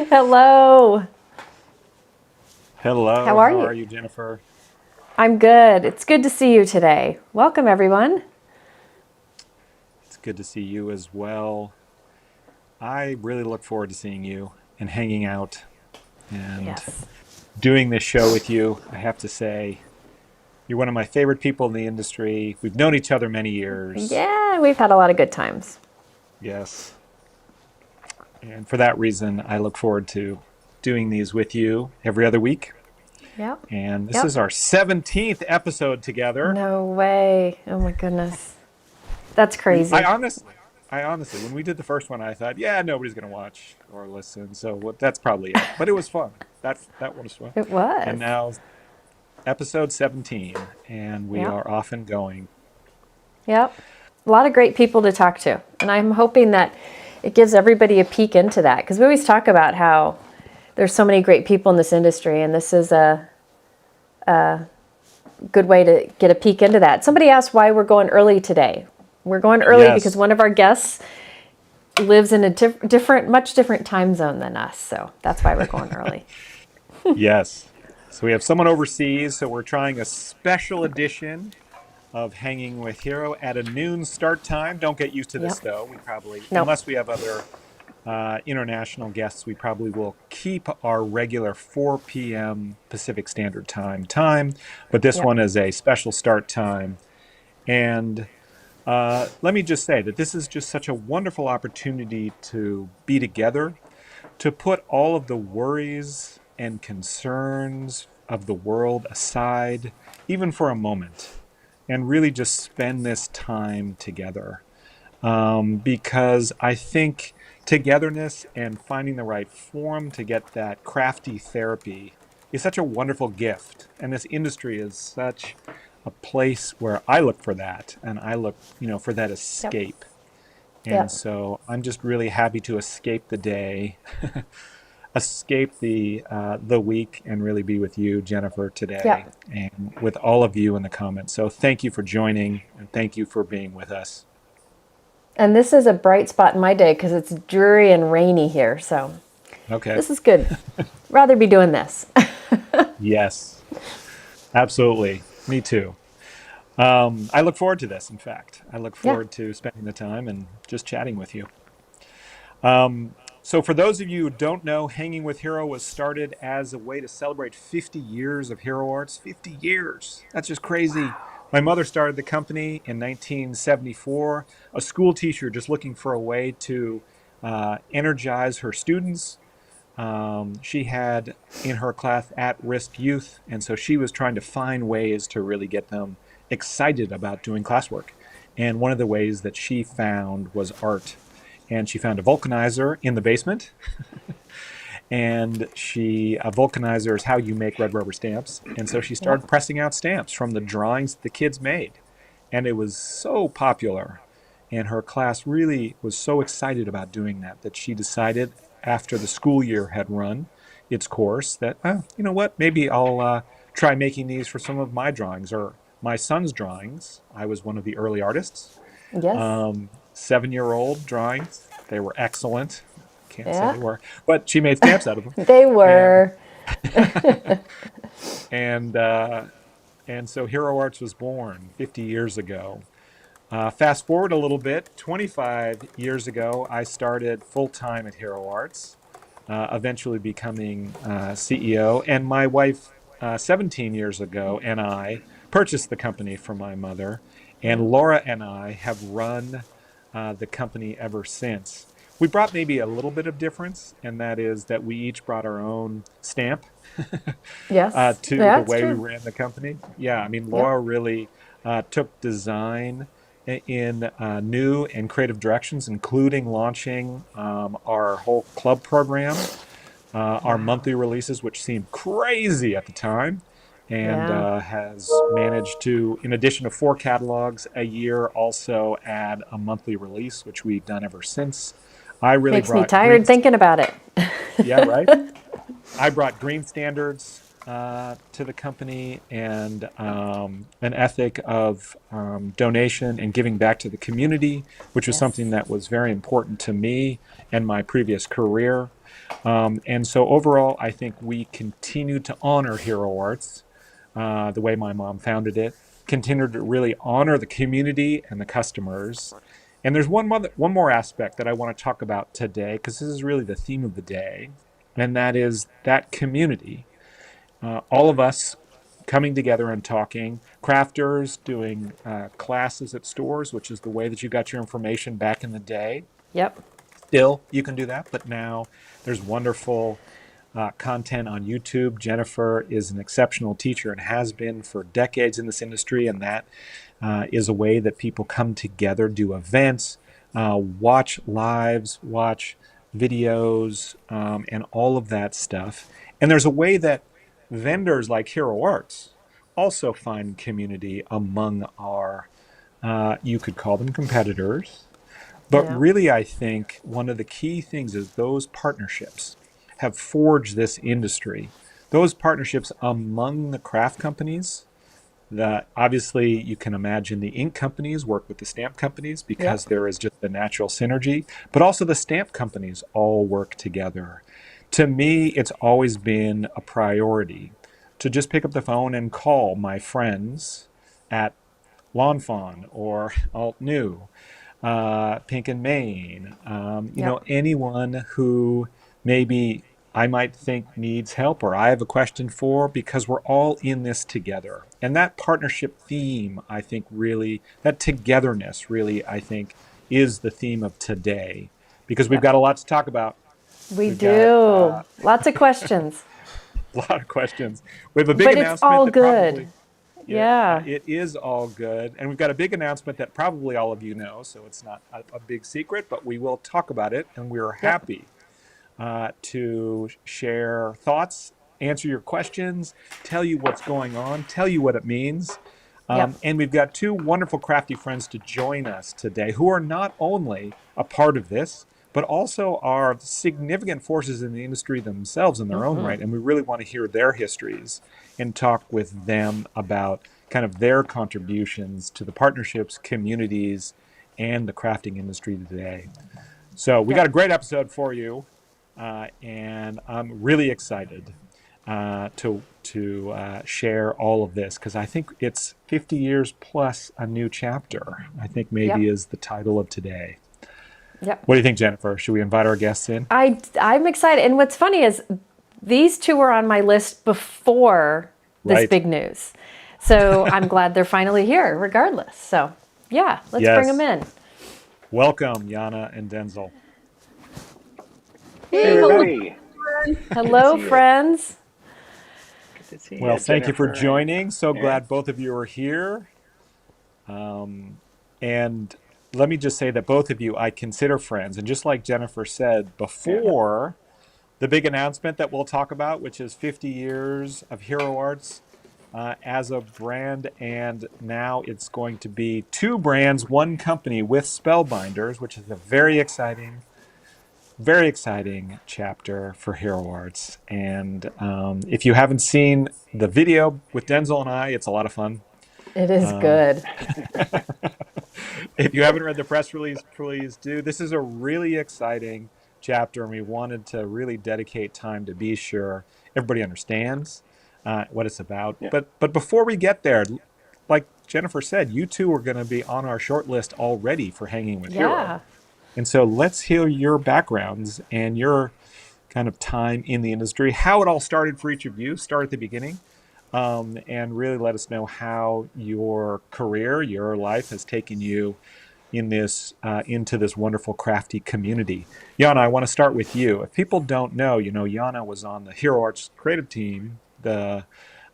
Hello. How Hello, are how you? are you, Jennifer? I'm good. It's good to see you today. Welcome, everyone. It's good to see you as well. I really look forward to seeing you and hanging out and Yes. doing this show with you. I have to say, you're one of my favorite people in the industry. We've known each other many years. Yeah, we've had a lot of good times. Yes. And for that reason, I look forward to doing these with you every other week. Yep. And this Yep. is our 17th episode together. No way. Oh my goodness. That's We, I crazy. honestly, I honestly, when we did the first one, I thought, yeah, nobody's gonna watch or listen, so that's probably it. But it was fun. That one was fun. It And was. now episode 17, and we Yep. are off and going. Yep. A lot of great people to talk to. And I'm hoping that it gives everybody a peek into that because we always talk about how there's so many great people in this industry, and this is a good way to get a peek into that. Somebody asked why we're going early today. We're going early because Yes, one of our guests lives in a much different time zone than us. So that's why we're going early. yes. So we have someone overseas, so we're trying a special edition of Hanging with Hero at a noon start time. Don't get used to this Yep. though. We probably, Nope. unless we have other international guests, we probably will keep our regular 4 p.m. Pacific Standard Time. But this Yep. one is a special start time. And let me just say that this is just such a wonderful opportunity to be together, to put all of the worries and concerns of the world aside, even for a moment, and really just spend this time together because I think togetherness and finding the right form to get that crafty therapy is such a wonderful gift. And this industry is such a place where I look for that and I look, for that Yep. escape. And Yep. so I'm just really happy to escape the day, escape the week, and really be with you, Jennifer, today, Yep. and with all of you in the comments. So thank you for joining, and thank you for being with us. And this is a bright spot in my day because it's dreary and rainy here. So Okay. this is good. Rather be doing this. Yes, absolutely. Me too. I look forward to this. In fact, I look Yeah. forward to spending the time and just chatting with you. So, for those of you who don't know, Hanging with Hero was started as a way to celebrate 50 years of hero arts. 50 years. That's just crazy. My mother started the company in 1974, a school teacher just looking for a way to energize her students. She had in her class at risk youth, and so she was trying to find ways to really get them excited about doing classwork. And one of the ways that she found was art. And she found a vulcanizer in the basement, and a vulcanizer is how you make red rubber stamps. And so she Yep. started pressing out stamps from the drawings that the kids made. And it was so popular. And her class really was so excited about doing that she decided after the school year had run its course that, oh, you know what, maybe I'll try making these for some of my drawings or my son's drawings. I was one of the early artists. Yes. 7-year-old drawings. They were excellent. Can't say Yeah. they were, but she made stamps out of them. They And were. and uh, and so Hero Arts was born 50 years ago. Fast forward a little bit, 25 years ago, I started full time at Hero Arts, eventually becoming CEO. And my wife, 17 years ago, and I purchased the company from my mother. And Laura and I have run the company ever since. We brought maybe a little bit of difference, and that is that we each brought our own stamp Yes. to Yeah, the it's way we true. ran the company. Yeah, I mean, Yep. Laura really took design in new and creative directions, including launching our whole club program, our Wow. monthly releases, which seemed crazy at the time, and Yeah. has managed to, in addition to 4 catalogs a year, also add a monthly release, which we've done ever since. I really Makes me brought green. tired thinking about it. Yeah, right. I brought green standards to the company and an ethic of donation and giving back to the community, which was something Yes. that was very important to me and my previous career. And so overall, I think we continue to honor Hero Arts the way my mom founded it, continue to really honor the community and the customers. And there's one more aspect that I want to talk about today, because this is really the theme of the day, and that is that community. All of us coming together and talking, crafters doing classes at stores, which is the way that you got your information back in the day. Yep. Still, you can do that, but now there's wonderful content on YouTube. Jennifer is an exceptional teacher and has been for decades in this industry, and that is a way that people come together, do events, watch lives, watch videos, and all of that stuff. And there's a way that vendors like Hero Arts also find community among our, you could call them competitors. But Yeah. really, I think one of the key things is those partnerships have forged this industry. Those partnerships among the craft companies, that obviously you can imagine the ink companies work with the stamp companies because Yep. there is just a natural synergy, but also the stamp companies all work together. To me, it's always been a priority to just pick up the phone and call my friends at Lawn Fawn or Alt New, Pink and Maine, Yep. anyone who maybe I might think needs help or I have a question for, because we're all in this together. And that partnership theme, I think, really, that togetherness, really, I think, is the theme of today, because we've Yep. got a lot to talk about. We We've got do. Lots of questions, a lot of questions. We have a big but it's announcement all that good. probably, yeah, Yeah. it is all good. And we've got a big announcement that probably all of you know, so it's not a big secret, but we will talk about it. And we're Yep. happy to share thoughts, answer your questions, tell you what's going on, tell you what it means. Yep. And we've got two wonderful crafty friends to join us today who are not only a part of this, but also are significant forces in the industry themselves in their own right. And we really want to hear their histories and talk with them about kind of their contributions to the partnerships, communities, and the crafting industry today. So we Yep. got a great episode for you, and I'm really excited to share all of this, because I think it's 50 years plus a new chapter, I think maybe Yep. is the title of today. Yep. What do you think, Jennifer? Should we invite our guests in? I'm excited. And what's funny is these two were on my list before this Right. big news. So I'm glad they're finally here, regardless. So yeah, let's bring them Yes. in. Welcome, Yana and Denzel. Hey, Hey, hello, everybody. Good to hello, see you. friends. Good to see Well, you, thank you for Jennifer and joining. So Aaron. glad both of you are here. And let me just say that both of you I consider friends. And just like Jennifer said Yeah. before, the big announcement that we'll talk about, which is 50 years of Hero Arts as a brand. And now it's going to be two brands, one company with Spellbinders, which is a very exciting chapter for Hero Arts. And if you haven't seen the video with Denzel and I, it's a lot of fun. It is good. If you haven't read the press release, please do. This is a really exciting chapter, and we wanted to really dedicate time to be sure everybody understands what it's about. Yeah. But before we get there, like Jennifer said, you two are going to be on our short list already for Hanging with Hero. Yeah. And so let's hear your backgrounds and your kind of time in the industry, how it all started for each of you. Start at the beginning, and really let us know how your career, your life has taken you in this into this wonderful crafty community. Yana, I want to start with you. If people don't know, Yana was on the Hero Arts creative team, the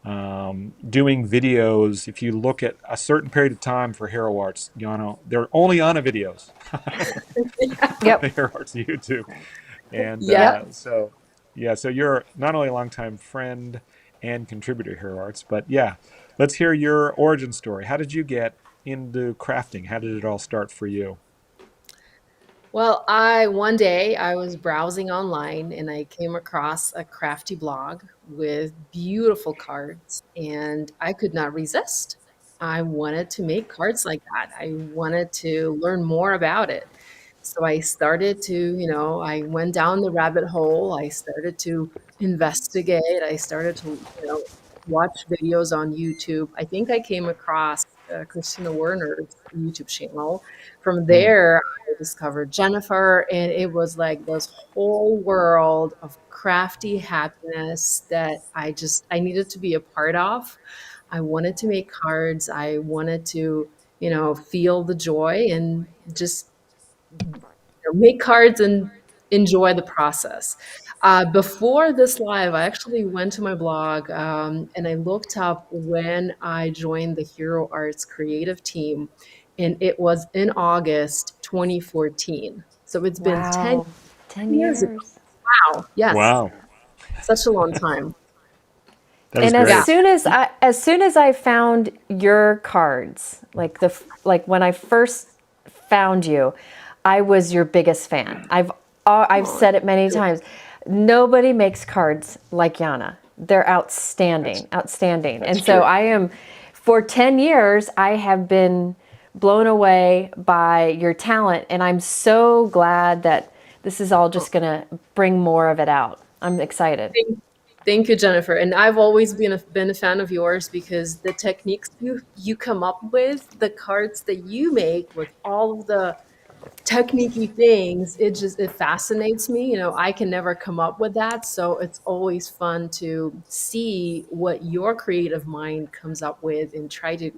doing videos. If you look at a certain period of time for Hero Arts, they're only on a videos on the Yep. Hero Arts YouTube. And Yeah. so, yeah, so you're not only a longtime friend and contributor to Hero Arts, but yeah, let's hear your origin story. How did you get into crafting? How did it all start for you? Well, one day I was browsing online and I came across a crafty blog with beautiful cards, and I could not resist. I wanted to make cards like that. I wanted to learn more about it. So I started to, I went down the rabbit hole. I started to investigate. I started to, watch videos on YouTube. I think I came across Christina Werner's YouTube channel. From Mm. there, I discovered Jennifer, and it was like this whole world of crafty happiness that I needed to be a part of. I wanted to make cards. I wanted to, feel the joy and just make cards and enjoy the process. Before this live, I actually went to my blog and I looked up when I joined the Hero Arts creative team, and it was in August 2014. So it's been 10 Wow. 10 years ago. years. Wow. Yes. Wow, Such a long time. that is And great. as soon as I found your cards, like when I first found you, I was your biggest fan. I've said it many times. Nobody makes cards like Yana. They're outstanding, outstanding. And so true. I am, for 10 years, I have been blown away by your talent, and I'm so glad that this is all just going to bring more of it out. I'm excited. Thank you, Jennifer. And I've always been a fan of yours because the techniques you come up with, the cards that you make with all of the techniquey things, it fascinates me. I can never come up with that, so it's always fun to see what your creative mind comes up with and try to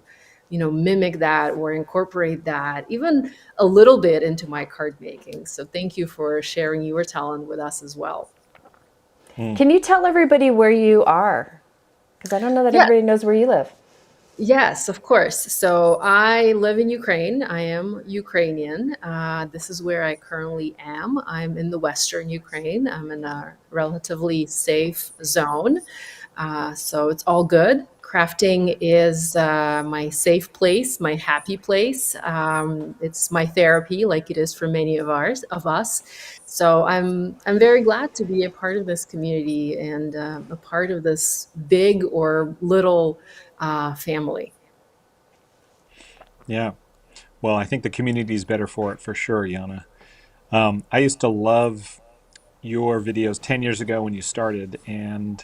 mimic that or incorporate that even a little bit into my card making. So thank you for sharing your talent with us as well. Can you tell everybody where you are? Because I don't know that Yeah. everybody knows where you live. Yes, of course. So I live in Ukraine. I am Ukrainian. This is where I currently am. I'm in the Western Ukraine. I'm in a relatively safe zone. So it's all good. Crafting is my safe place, my happy place. It's my therapy, like it is for many of us. So I'm very glad to be a part of this community and a part of this big or little family. Yeah. Well, I think the community is better for it for sure, Yana. I used to love your videos 10 years ago when you started and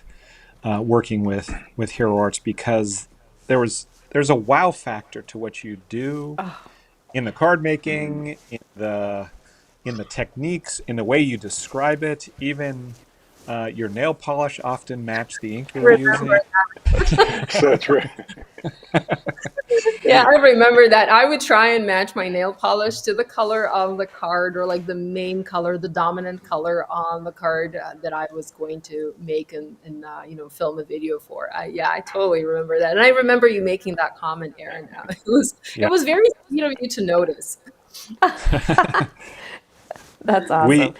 working with Hero Arts because there's a wow factor to what you do in the card making, in the techniques, in the way you describe it. Even your nail polish often matched the ink you're using. So true. Yeah, I remember that. I would try and match my nail polish to the color of the card, or like the main color, the dominant color on the card that I was going to make and film a video for. I totally remember that, and I remember you making that comment, Aaron. It Yeah. was very sweet of you to notice. That's awesome.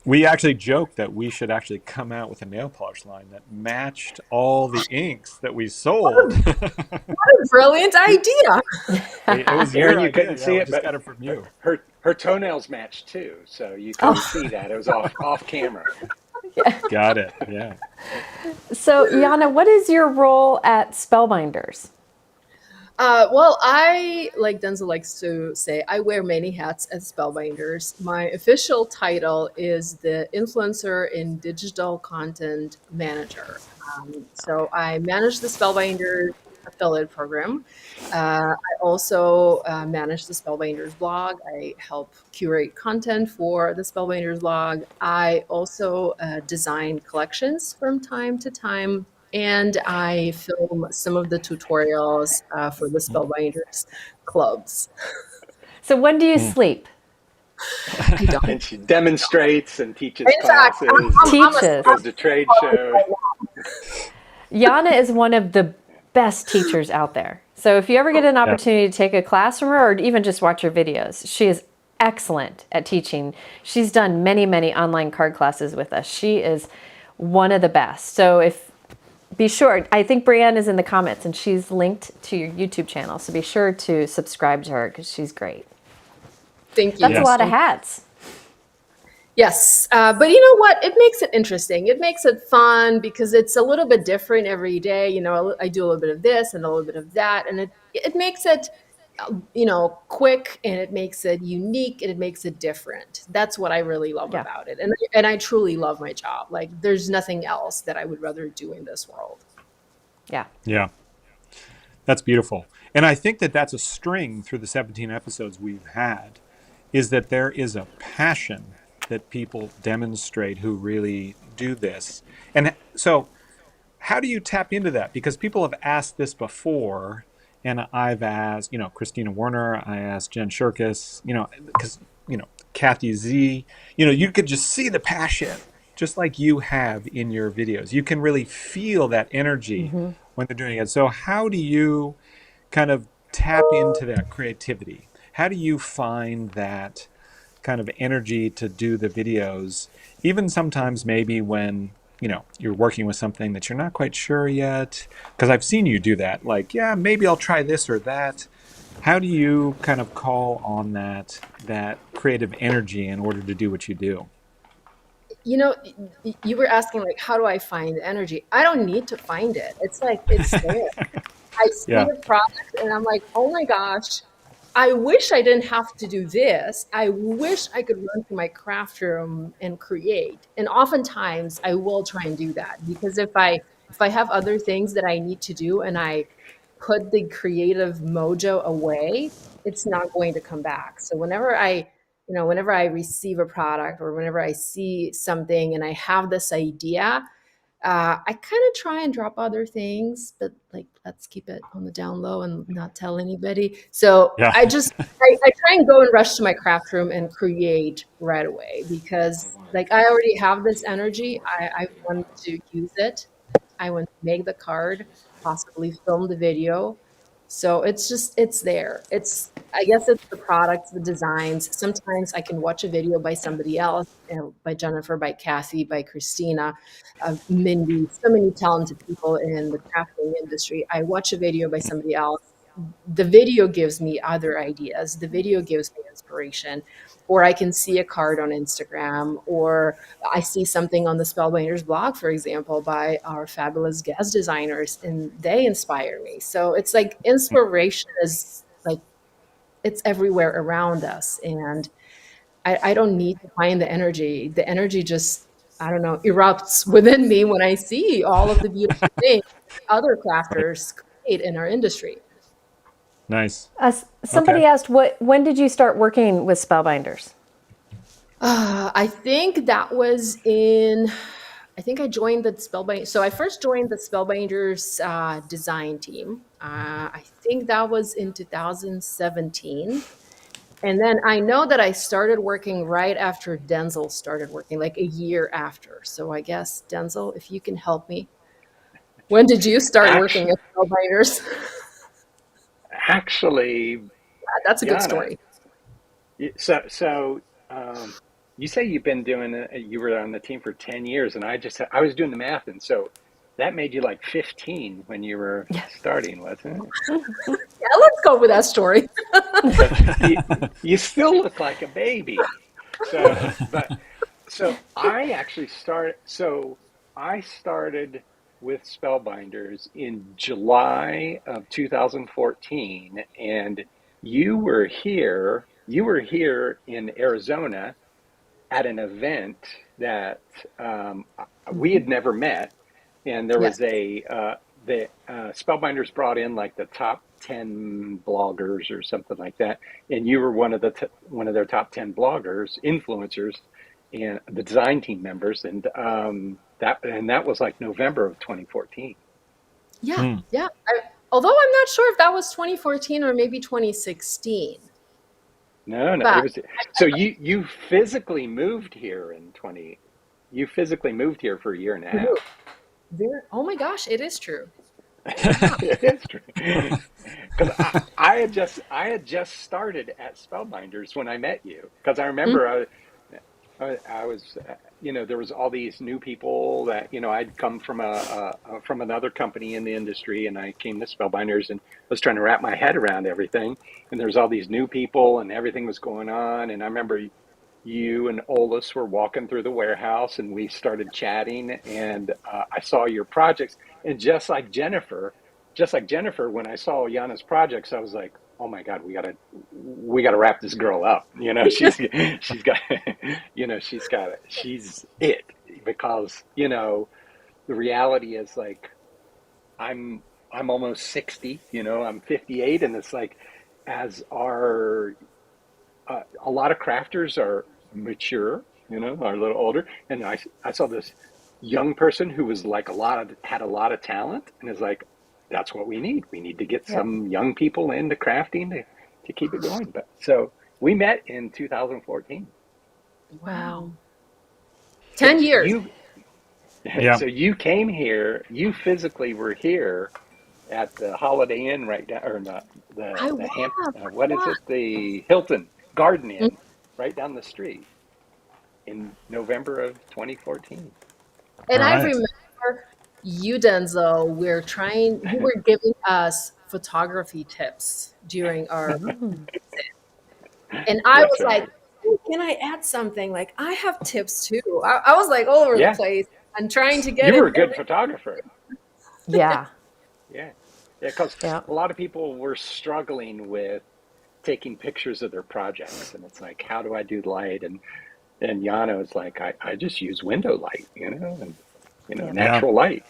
We actually joked that we should actually come out with a nail polish line that matched all the inks that we sold. What a brilliant idea! It was your Aaron, you idea. couldn't see We it, just but got it from you. her toenails matched too, so you couldn't see that. It was off camera. Got it. Yeah. So, Yana, what is your role at Spellbinders? Well, I, like Denzel likes to say, I wear many hats at Spellbinders. My official title is the Influencer and Digital Content Manager. So I manage the Spellbinders affiliate program. I also manage the Spellbinders blog. I help curate content for the Spellbinders blog. I also design collections from time to time, and I film some of the tutorials for the Spellbinders clubs. So, when do you sleep? I don't. And she demonstrates and teaches In fact, classes, Teaches. goes to trade shows. Yana is one of the best teachers out there. So, if you ever get an opportunity to take a class from her or even just watch her videos, she is excellent at teaching. She's done many, many online card classes with us. She is one of the best. So, be sure, I think Brienne is in the comments and she's linked to your YouTube channel. So be sure to subscribe to her because she's great. Thank you. That's Yes. a lot of hats. Yes, but you know what? It makes it interesting. It makes it fun because it's a little bit different every day. I do a little bit of this and a little bit of that, and it makes it quick, and it makes it unique, and it makes it different. That's what I really love Yeah. about it. And I truly love my job. Like there's nothing else that I would rather do in this world. Yeah. Yeah, that's beautiful. And I think that that's a string through the 17 episodes we've had, is that there is a passion that people demonstrate who really do this. And so, how do you tap into that? Because people have asked this before, and I've asked, Christina Werner, I asked Jen Shirkus, because, Kathy Z, you could just see the passion, just like you have in your videos. You can really feel that energy when they're doing it. So, how do you kind of tap into that creativity? How do you find that kind of energy to do the videos, even sometimes maybe when you're working with something that you're not quite sure yet? Because I've seen you do that, like, yeah, maybe I'll try this or that. How do you kind of call on that creative energy in order to do what you do? You know, you were asking like, how do I find energy? I don't need to find it. It's like it's there. I see Yeah. the product and I'm like, oh my gosh, I wish I didn't have to do this. I wish I could run to my craft room and create. And oftentimes I will try and do that, because if I have other things that I need to do and I put the creative mojo away, it's not going to come back. So whenever I receive a product or whenever I see something and I have this idea, I kind of try and drop other things, but like let's keep it on the down low and not tell anybody. So Yeah. I try and go and rush to my craft room and create right away, because like I already have this energy. I want to use it. I want to make the card, possibly film the video. So it's there. I guess it's the products, the designs. Sometimes I can watch a video by somebody else, by Jennifer, by Kathy, by Christina, Mindy, so many talented people in the crafting industry. I watch a video by somebody else. The video gives me other ideas. The video gives me inspiration. Or I can see a card on Instagram, or I see something on the Spellbinders blog, for example, by our fabulous guest designers, and they inspire me. So it's like inspiration is like it's everywhere around us. And I don't need to find the energy. The energy just, I don't know, erupts within me when I see all of the beautiful things other crafters create in our industry. Nice. Okay. Somebody asked, when did you start working with Spellbinders? I think that was in, I think I joined the Spellbinders. So I first joined the Spellbinders design team. I think that was in 2017. And then I know that I started working right after Denzel started working, like a year after. So I guess, Denzel, if you can help me. When did you start working Actually, at Spellbinders? actually, That's a good Yana, story. so you say you've been doing it, you were on the team for 10 years, and I was doing the math, and so that made you like 15 when you were starting, wasn't it? Yeah, let's go with that story. Because you still look like a baby. So I actually I started with Spellbinders in July of 2014, and you were here in Arizona at an event that we Mhm. had never met, and there Yes. was the Spellbinders brought in like the top 10 bloggers or something like that, and you were one of their top 10 bloggers, influencers, and the design team members, and that was like November of 2014. Yeah. Hmm. Yeah. Although I'm not sure if that was 2014 or maybe 2016, No, no, it but was so you physically moved here in 20. You physically moved here for a year and a half. oh my gosh, it is true. Wow. It is true. Because I had just started at Spellbinders when I met you. Because I Mhm. remember I was there was all these new people that I'd come from from another company in the industry, and I came to Spellbinders and was trying to wrap my head around everything. And there's all these new people, and everything was going on. And I remember you and Olus were walking through the warehouse, and we started chatting, and I saw your projects, and just like Jennifer, when I saw Yana's projects, I was like, oh my God, we gotta wrap this girl up. She's got, she's it because, the reality is like, I'm, I'm almost 60, I'm 58. And it's like, as a lot of crafters are mature, are a little older. And I saw this young person who was like had a lot of talent and is like, that's what we need. We need to get Yep. some young people into crafting to keep it going. But so we met in 2014. Wow. Wow. So 10 years. Yeah. so you came here, you physically were here at the Holiday Inn right down, or not I the Hamp, was. what is Yeah. it? The Hilton Garden Inn right down the street in November of 2014. And All I right. remember you, Denzel, you were giving us photography tips during our, Mm. and I was That's like, right. "Oh, can I add something? Like, I have tips too." I was like all over the Yeah, place and trying to get you were in a good photographer. Yeah. Yeah. Yeah, because Yeah. a lot of people were struggling with taking pictures of their projects. And it's like, how do I do light? And Yana was like, I just use window light, and, Yep. Yeah. natural light.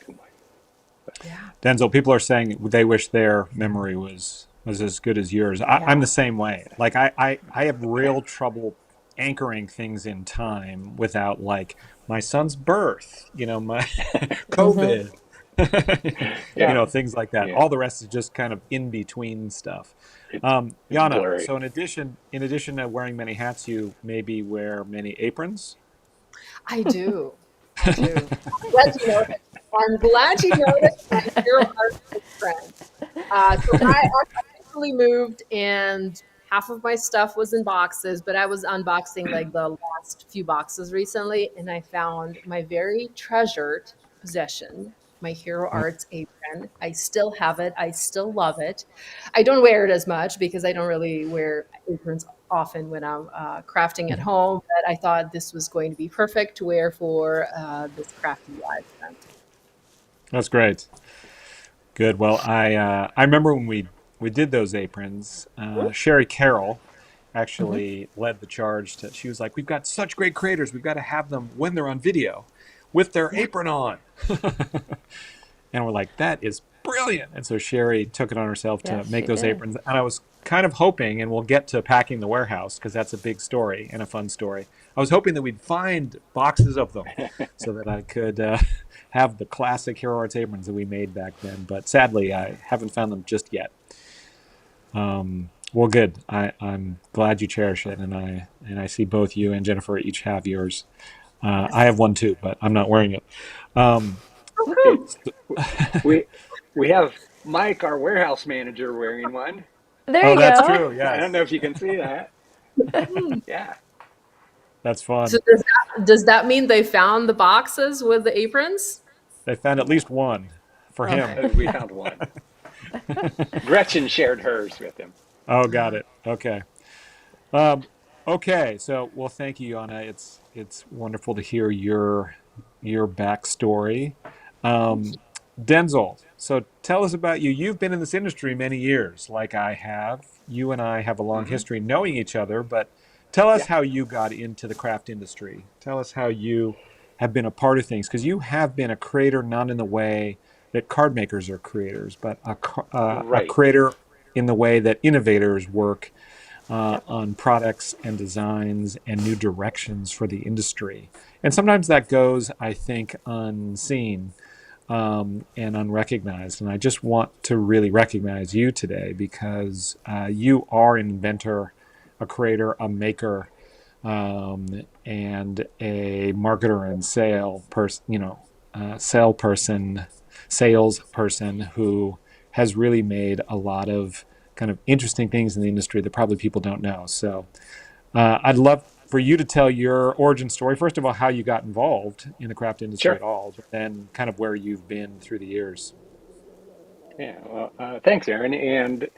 Yeah. Denzel, people are saying they wish their memory was as good as yours. I'm the Yeah. same way. Like I have real trouble anchoring things in time without like my son's birth, my Mm-hmm. COVID, Yeah. things like that. Yeah. All the rest is just kind of in between stuff. It's Yana, blurry. so in addition to wearing many hats, you maybe wear many aprons. I do. I do. I'm glad you noticed. I'm glad you noticed my hero art friend. So I actually moved and half of my stuff was in boxes, but I was unboxing like the last few boxes recently and I found my very treasured possession, my Hero Arts apron. I still have it. I still love it. I don't wear it as much because I don't really wear aprons often when I'm crafting at home, but I thought this was going to be perfect to wear for this crafty live event. That's great. Good. Well, I remember when we did those aprons. Sherry Carroll Mm-hmm. actually led the charge. She was like, "We've got such great creators. We've got to have them when they're on video, with their Yeah. apron on." And we're like, "That is brilliant!" And so Sherry took it on herself to Yes, make she those did. aprons. And I was kind of hoping, and we'll get to packing the warehouse because that's a big story and a fun story. I was hoping that we'd find boxes of them so that I could have the classic Hero Arts aprons that we made back then. But sadly, I haven't found them just yet. Well, good. I'm glad you cherish it, and I see both you and Jennifer each have yours. I have one too, but I'm not wearing it. Um, Hey, Woohoo! we we have Mike, our warehouse manager, wearing one. There oh, you that's go. true. I don't Yes, know if you can see that. Yeah. that's So fun. does that mean they found the boxes with the aprons? They found at least one for him. Okay. We found one. Gretchen shared hers with him. Oh, got it. Okay. Okay. So, well, thank you, Yana. It's wonderful to hear your backstory. Um, Denzel. So, tell us about you. You've been in this industry many years, like I have. You and I have a long Hmm. history knowing each other, but tell us Yeah. how you got into the craft industry. Tell us how you have been a part of things, because you have been a creator, not in the way that card makers are creators, but a Right. creator in the way that innovators work Yep. on products and designs and new directions for the industry. And sometimes that goes, I think, unseen and unrecognized. And I just want to really recognize you today because you are an inventor, a creator, a maker, and a marketer and salesperson who has really made a lot of kind of interesting things in the industry that probably people don't know. So I'd love for you to tell your origin story. First of all, how you got involved in the craft industry Sure. at all, but then kind of where you've been through the years. Yeah. Well, thanks, Aaron. And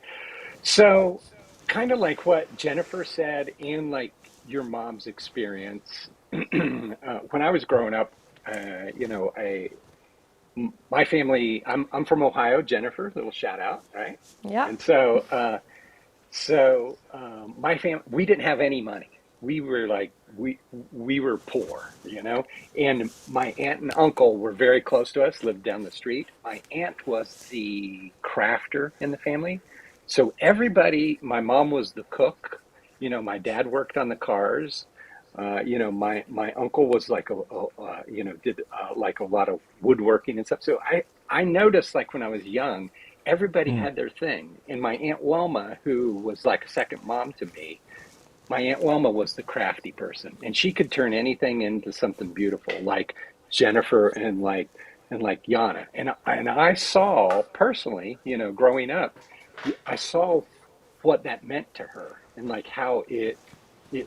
so, kind of like what Jennifer said, and like your mom's experience, when I was growing up, my family, I'm from Ohio, Jennifer, little shout out, right? Yep. And so, So my family, we didn't have any money. We were like we were poor, you know. And my aunt and uncle were very close to us, lived down the street. My aunt was the crafter in the family, so everybody. My mom was the cook. You know, my dad worked on the cars. You know, my uncle was like you know, did like a lot of woodworking and stuff. So I noticed like when I was young, everybody Mm. had their thing. And my Aunt Wilma, who was like a second mom to me, my Aunt Wilma was the crafty person, and she could turn anything into something beautiful, like Jennifer and like Yana. And I saw personally, you know, growing up, I saw what that meant to her and like how it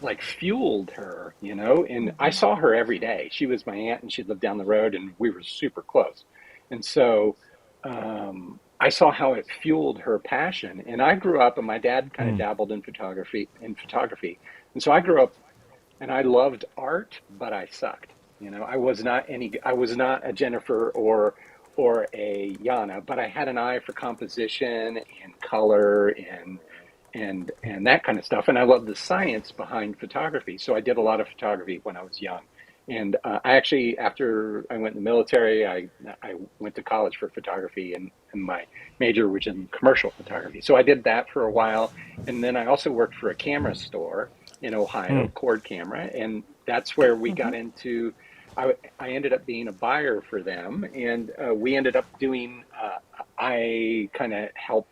like fueled her, you know. And I saw her every day. She was my aunt, and she lived down the road, and we were super close. And so I saw how it fueled her passion. And I grew up, and my dad kind of Mm. dabbled in photography. And so I grew up, and I loved art, but I sucked. You know, I was not a Jennifer or a Yana, but I had an eye for composition and color and that kind of stuff. And I love the science behind photography. So I did a lot of photography when I was young. And I actually, after I went in the military, I went to college for photography, and my major was in commercial photography. So I did that for a while. And then I also worked for a camera store in Ohio, Mm. Cord Camera. And that's where we Mm-hmm. got into, I ended up being a buyer for them. And we ended up doing, I kind of helped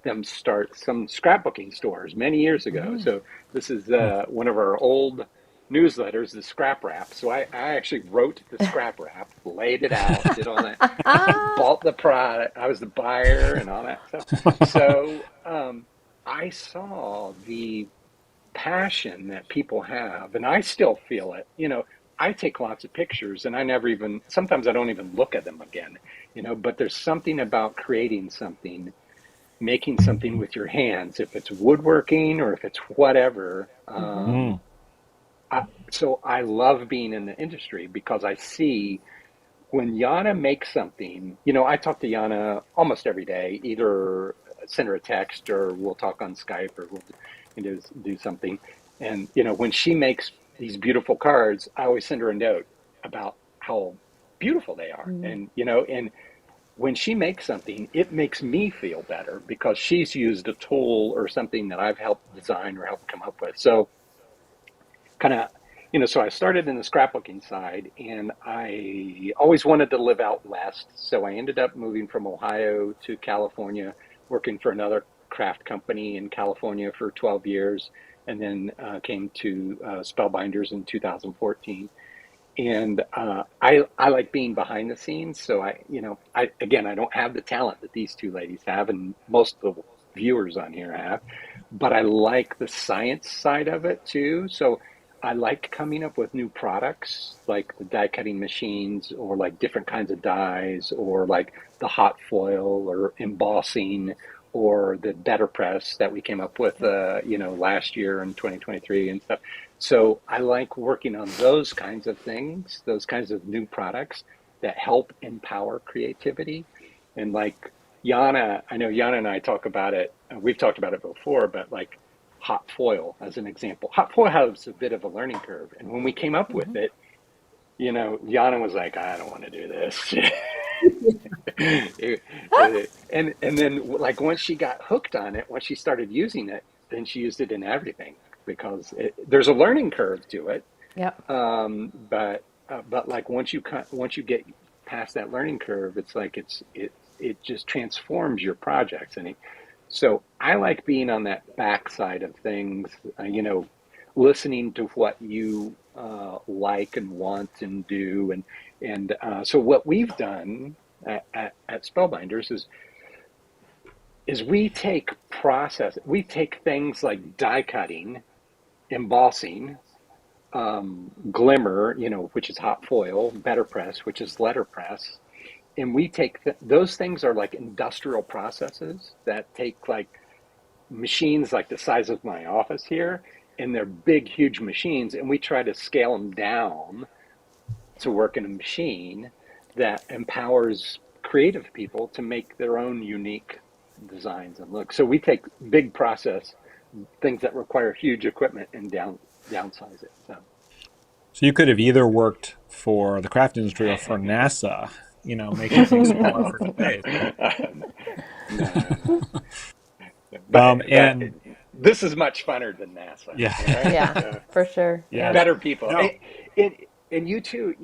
them start some scrapbooking stores many years ago. Mm. So this is Mm. one of our old newsletters, the scrap wrap. So I actually wrote the scrap wrap, laid it out, did all that, Ah, bought the product. I was the buyer and all that stuff. So I saw the passion that people have, and I still feel it. You know, I take lots of pictures, and I never even, sometimes I don't even look at them again, you know, but there's something about creating something, making something with your hands, if it's woodworking or if it's whatever. mm-hmm. Mm. So I love being in the industry because I see when Yana makes something, you know, I talk to Yana almost every day, either send her a text or we'll talk on Skype or we'll do something. And, you know, when she makes these beautiful cards, I always send her a note about how beautiful they are. And, you know, and when she makes something, it makes me feel better because she's used a tool or something that I've helped design or helped come up with. So kind of, you know, so I started in the scrapbooking side, and I always wanted to live out west. So I ended up moving from Ohio to California, working for another craft company in California for 12 years, and then came to Spellbinders in 2014. And I like being behind the scenes. So I don't have the talent that these two ladies have, and most of the viewers on here have, but I like the science side of it too. So I like coming up with new products like the die cutting machines, or like different kinds of dies, or like the hot foil or embossing, or the better press that we came up with, you know, last year in 2023 and stuff. So I like working on those kinds of things, those kinds of new products that help empower creativity. And like Yana, I know Yana and I talk about it, we've talked about it before, but like hot foil as an example. Hot foil has a bit of a learning curve. And when we came up with Mm-hmm. it, you know, Yana was like, I don't want to do this. And then like once she got hooked on it, once she started using it, then she used it in everything because there's a learning curve to it. Yep. But like once you get past that learning curve, it's like it just transforms your projects. So I like being on that backside of things, you know, listening to what you like and want and do, and so what we've done at Spellbinders is we take things like die cutting, embossing, glimmer, you know, which is hot foil, better press, which is letterpress, and we take those things are like industrial processes that take like machines like the size of my office here, and they're big, huge machines, and we try to scale them down to work in a machine that empowers creative people to make their own unique designs and looks. So we take big process. things that require huge equipment and downsize it. So you could have either worked for the craft industry or for NASA, making things smaller for space. No. But And this is much funner than NASA. yeah, All right. Yeah, for sure. yes, Yeah. Better people. no, And you too,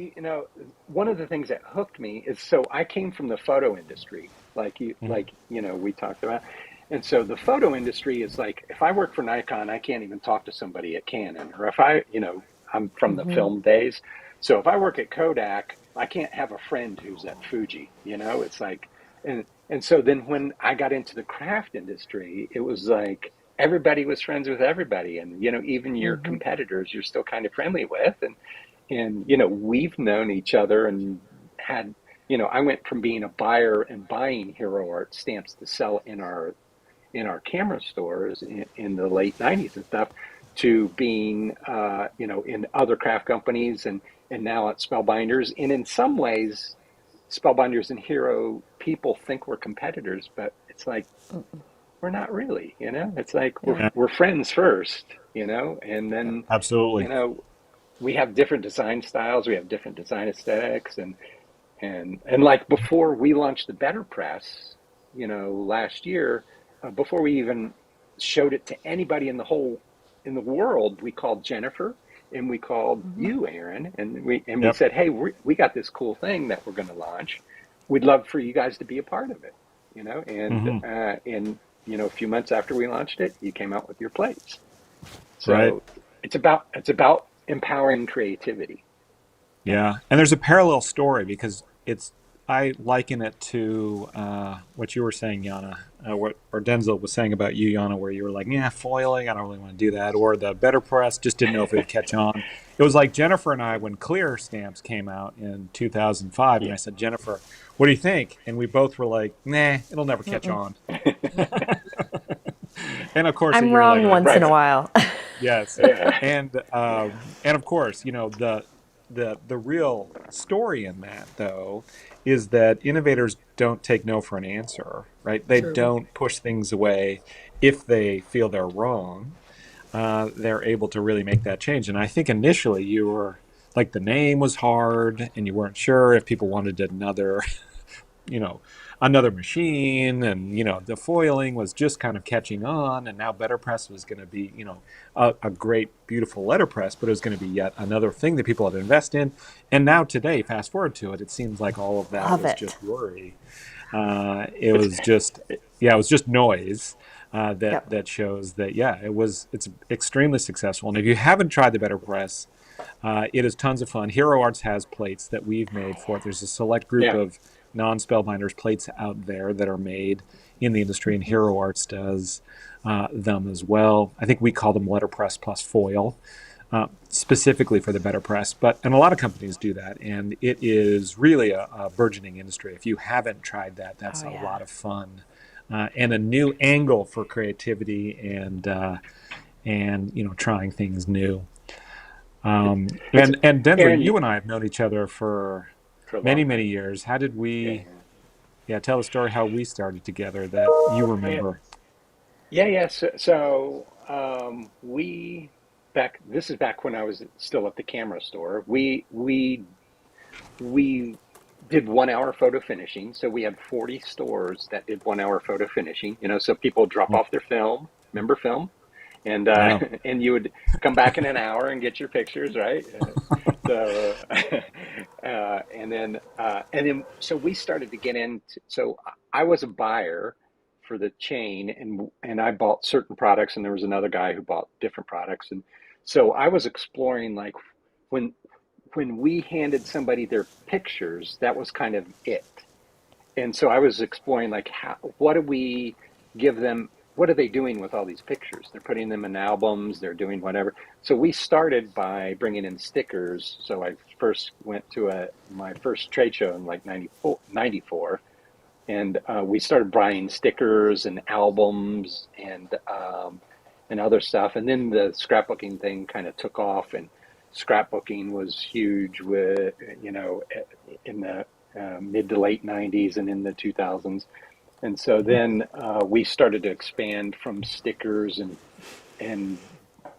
one of the things that hooked me is, so I came from the photo industry, Mhm. we talked about. And so the photo industry is like, if I work for Nikon, I can't even talk to somebody at Canon, or if I'm from the Hmm. film days. So if I work at Kodak, I can't have a friend who's at Fuji, it's like, and so then when I got into the craft industry, it was like everybody was friends with everybody. And, even your Hmm. competitors, you're still kind of friendly with. And we've known each other and had, I went from being a buyer and buying hero art stamps to sell in our camera stores in the late 90s and stuff, to being in other craft companies, and now at Spellbinders. And in some ways, Spellbinders and Hero people think we're competitors, but it's like we're not really. It's like we're Yeah. Yeah, we're friends first, and Yep. then you absolutely. know we have different design styles, we have different design aesthetics, and like before we launched the Better Press, last year, before we even showed it to anybody in the world, we called Jennifer and we called Hmm. you, Aaron, and we Yep. said, hey, we got this cool thing that we're going to launch. We'd love for you guys to be a part of it, and Hmm. a few months after we launched it, you came out with your plates. Right. So it's about empowering creativity. Yeah, and there's a parallel story because I liken it to what you were saying, Yana, what or Denzel was saying about you, Yana, where you were like, yeah, foiling, I don't really want to do that, or the Better Press just didn't know if it would catch on. It was like Jennifer and I when Clear stamps came out in 2005, and Yeah. I said, Jennifer, what do you think? And we both were like, nah, it'll never catch Mm-mm. on. And of course, a I'm year wrong later, it once in Right. a was. while. Yes, Yeah. and of course, the real story in that though is that innovators don't take no for an answer, right? They True. don't push things away if they feel they're wrong. They're able to really make that change. And I think initially you were like the name was hard, and you weren't sure if people wanted another you know another machine, and the foiling was just kind of catching on, and now Better Press was going to be a great beautiful letterpress, but it was going to be yet another thing that people had to invest in. And now today, fast forward to it, it seems like all of that Love was it. just worry. It It's was just, yeah, it was just noise. That Yep. that shows that, yeah, it's extremely successful. And if you haven't tried the Better Press, it is tons of fun. Hero Arts has plates that we've made for it. There's a select group Yeah. of non-Spellbinders plates out there that are made in the industry, and Hero Arts does them as well. I think we call them letterpress plus foil, specifically for the Better Press. And a lot of companies do that, and it is really a burgeoning industry. If you haven't tried that, Oh that's a yeah. lot of fun, and a new angle for creativity, and trying things new. It's it's And Denzel, Aaron, you and I have known each other for for a many, long many time. years. How did Yeah. we? Yeah, tell the story how we started together that you Yeah. remember. Yeah. So, we back. This is back when I was still at the camera store. We did 1 hour photo finishing. So we had 40 stores that did 1 hour photo finishing. So people drop off their film. Remember film? And Yeah. and you would come back in an hour and get your pictures, right? So and then so we started to get into. So I was a buyer for the chain, and I bought certain products, and there was another guy who bought different products, and so I was exploring, like, when we handed somebody their pictures, that was kind of it. And so I was exploring, like, what do we give them? What are they doing with all these pictures? They're putting them in albums, they're doing whatever. So we started by bringing in stickers. So I first went to my first trade show in like 94, and we started buying stickers and albums and other stuff. And then the scrapbooking thing kind of took off, and scrapbooking was huge with in the mid to late 90s and in the 2000s. And so then we started to expand from stickers and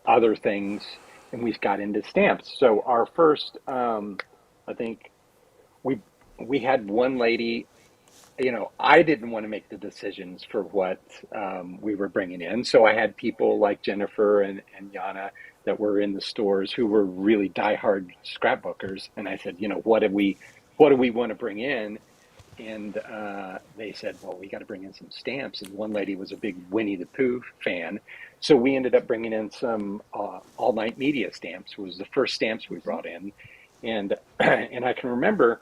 other things, and we got into stamps. So our first, I think we we had one lady. I didn't want to make the decisions for what we were bringing in. So I had people like Jennifer and Yana that were in the stores who were really diehard scrapbookers. And I said, what do we want to bring in? And they said, well, we got to bring in some stamps. And one lady was a big Winnie the Pooh fan. So we ended up bringing in some all night media stamps, was the first stamps we brought in. And, and I can remember,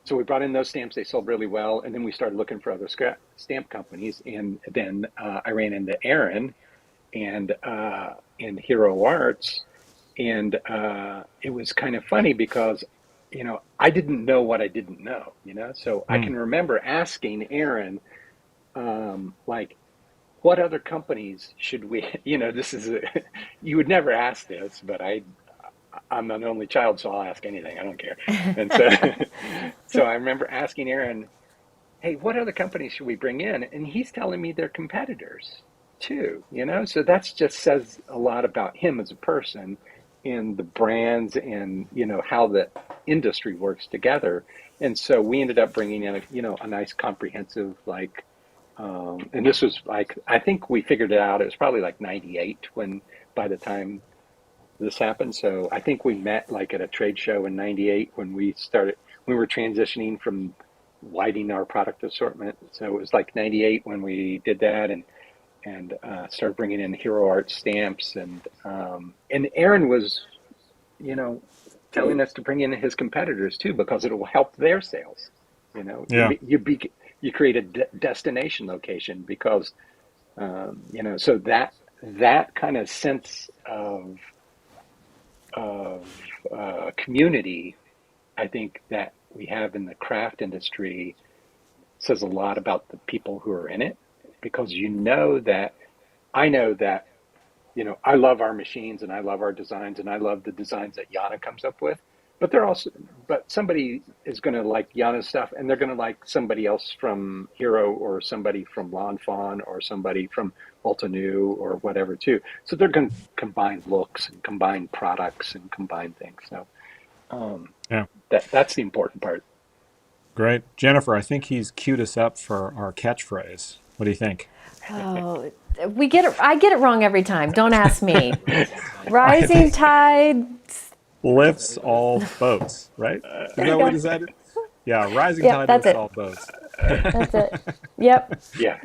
so we brought in those stamps. They sold really well, and then we started looking for other stamp companies. And then I ran into Aaron and in Hero Arts, and it was kind of funny because I didn't know what I didn't know. So I can remember asking Aaron, like, what other companies should we? This is you would never ask this, but I'm an only child, so I'll ask anything. I don't care. And so, so I remember asking Aaron, "Hey, what other companies should we bring in?" And he's telling me they're competitors too. So that's just says a lot about him as a person, and the brands, and how the industry works together. And so we ended up bringing in a nice comprehensive and this was like, I think we figured it out. It was probably like '98 by the time this happened. So I think we met like at a trade show in '98 when we were transitioning from widening our product assortment. So it was like '98 when we did that and started bringing in Hero Art stamps. And Aaron was, telling us to bring in his competitors too, because it will help their sales. Yeah. You create a destination location because, so that kind of sense of community, I think that we have in the craft industry says a lot about the people who are in it, because I know that I love our machines and I love our designs and I love the designs that Yana comes up with, but somebody is going to like Yana's stuff and they're going to like somebody else from Hero or somebody from Lawn Fawn or somebody from Ulta or whatever too. So they're going to combine looks and combine products and combine things. So Yeah. that's the important part. Great. Jennifer, I think he's queued us up for our catchphrase. What do you think? Oh, we get it. I get it wrong every time. Don't ask me. I Rising think tide. lifts all boats, right? Is that what we decided? Yeah, rising Yep, tide that's lifts it. all boats. That's it. Yep. Yeah.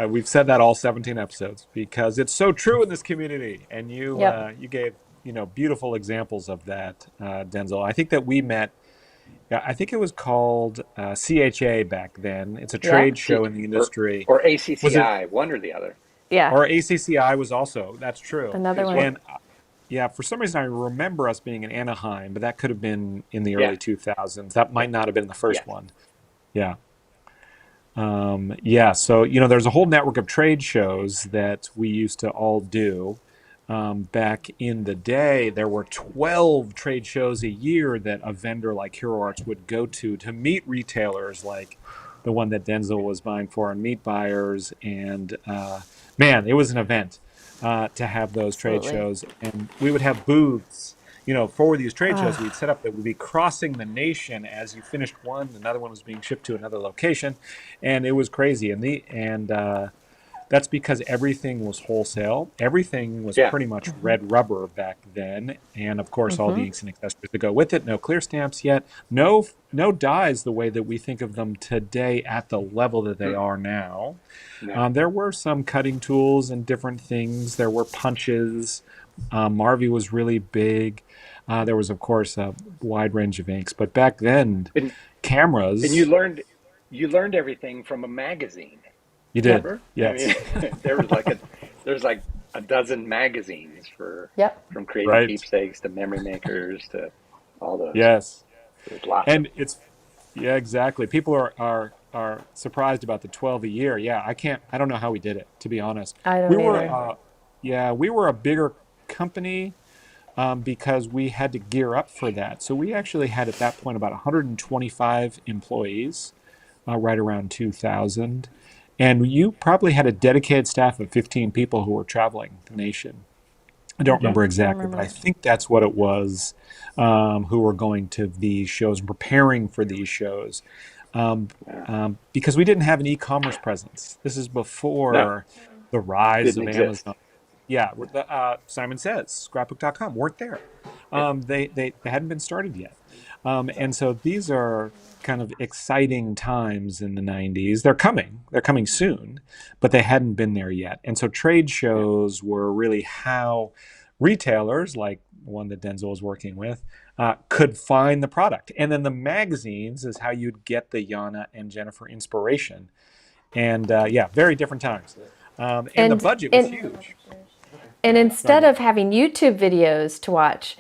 We've said that all 17 episodes because it's so true in this community. And you Yep. you gave beautiful examples of that, Denzel. I think that we met. Yeah, I think it was called CHA back then. It's a trade show in the industry. Or Was it? ACCI, one or the other. Yeah. Or ACCI was also. That's true. Another one. And yeah, for some reason I remember us being in Anaheim, but that could have been in the early 2000s. That might not have been the first one. Yeah. Yeah. So, there's a whole network of trade shows that we used to all do. Back in the day, there were 12 trade shows a year that a vendor like Hero Arts would go to meet retailers like the one that Denzel was buying for and meet buyers. And man, it was an event to have those trade shows. And we would have booths, for these trade shows we'd set up that would be crossing the nation. As you finished one, another one was being shipped to another location. And it was crazy. And that's because everything was wholesale. Everything was pretty much red rubber back then. And of course, all the inks and accessories that go with it. No clear stamps yet. No dyes the way that we think of them today at the level that they are now. No. There were some cutting tools and different things. There were punches. Marvy was really big. There was, of course, a wide range of inks. But back then, cameras. And you learned everything from a magazine. You did. Remember? Yes. I mean, there's like a dozen magazines from Creative Keepsakes to Memory Makers to all those. Yes. There's lots. And exactly. People are surprised about the 12 a year. Yeah, I don't know how we did it, to be honest. I don't either. We were a bigger company. because we had to gear up for that. So we actually had at that point about 125 employees, right around 2000. And you probably had a dedicated staff of 15 people who were traveling the nation. I don't remember I exactly, remember but I that. think that's what it was, who were going to these shows and preparing for these shows. Um, Yeah. because we didn't have an e-commerce presence. This is No, before the rise didn't of exist. Amazon. Yeah, Simon Says, scrapbook.com weren't there. Yeah. They hadn't been started yet. And so these are kind of exciting times in the 90s. They're coming soon, but they hadn't been there yet. And so trade Yeah. shows were really how retailers, like one that Denzel was working with, could find the product. And then the magazines is how you'd get the Yana and Jennifer inspiration. And yeah, very different times. And the And budget was and huge. and Sorry, instead Mom. of having YouTube videos to watch,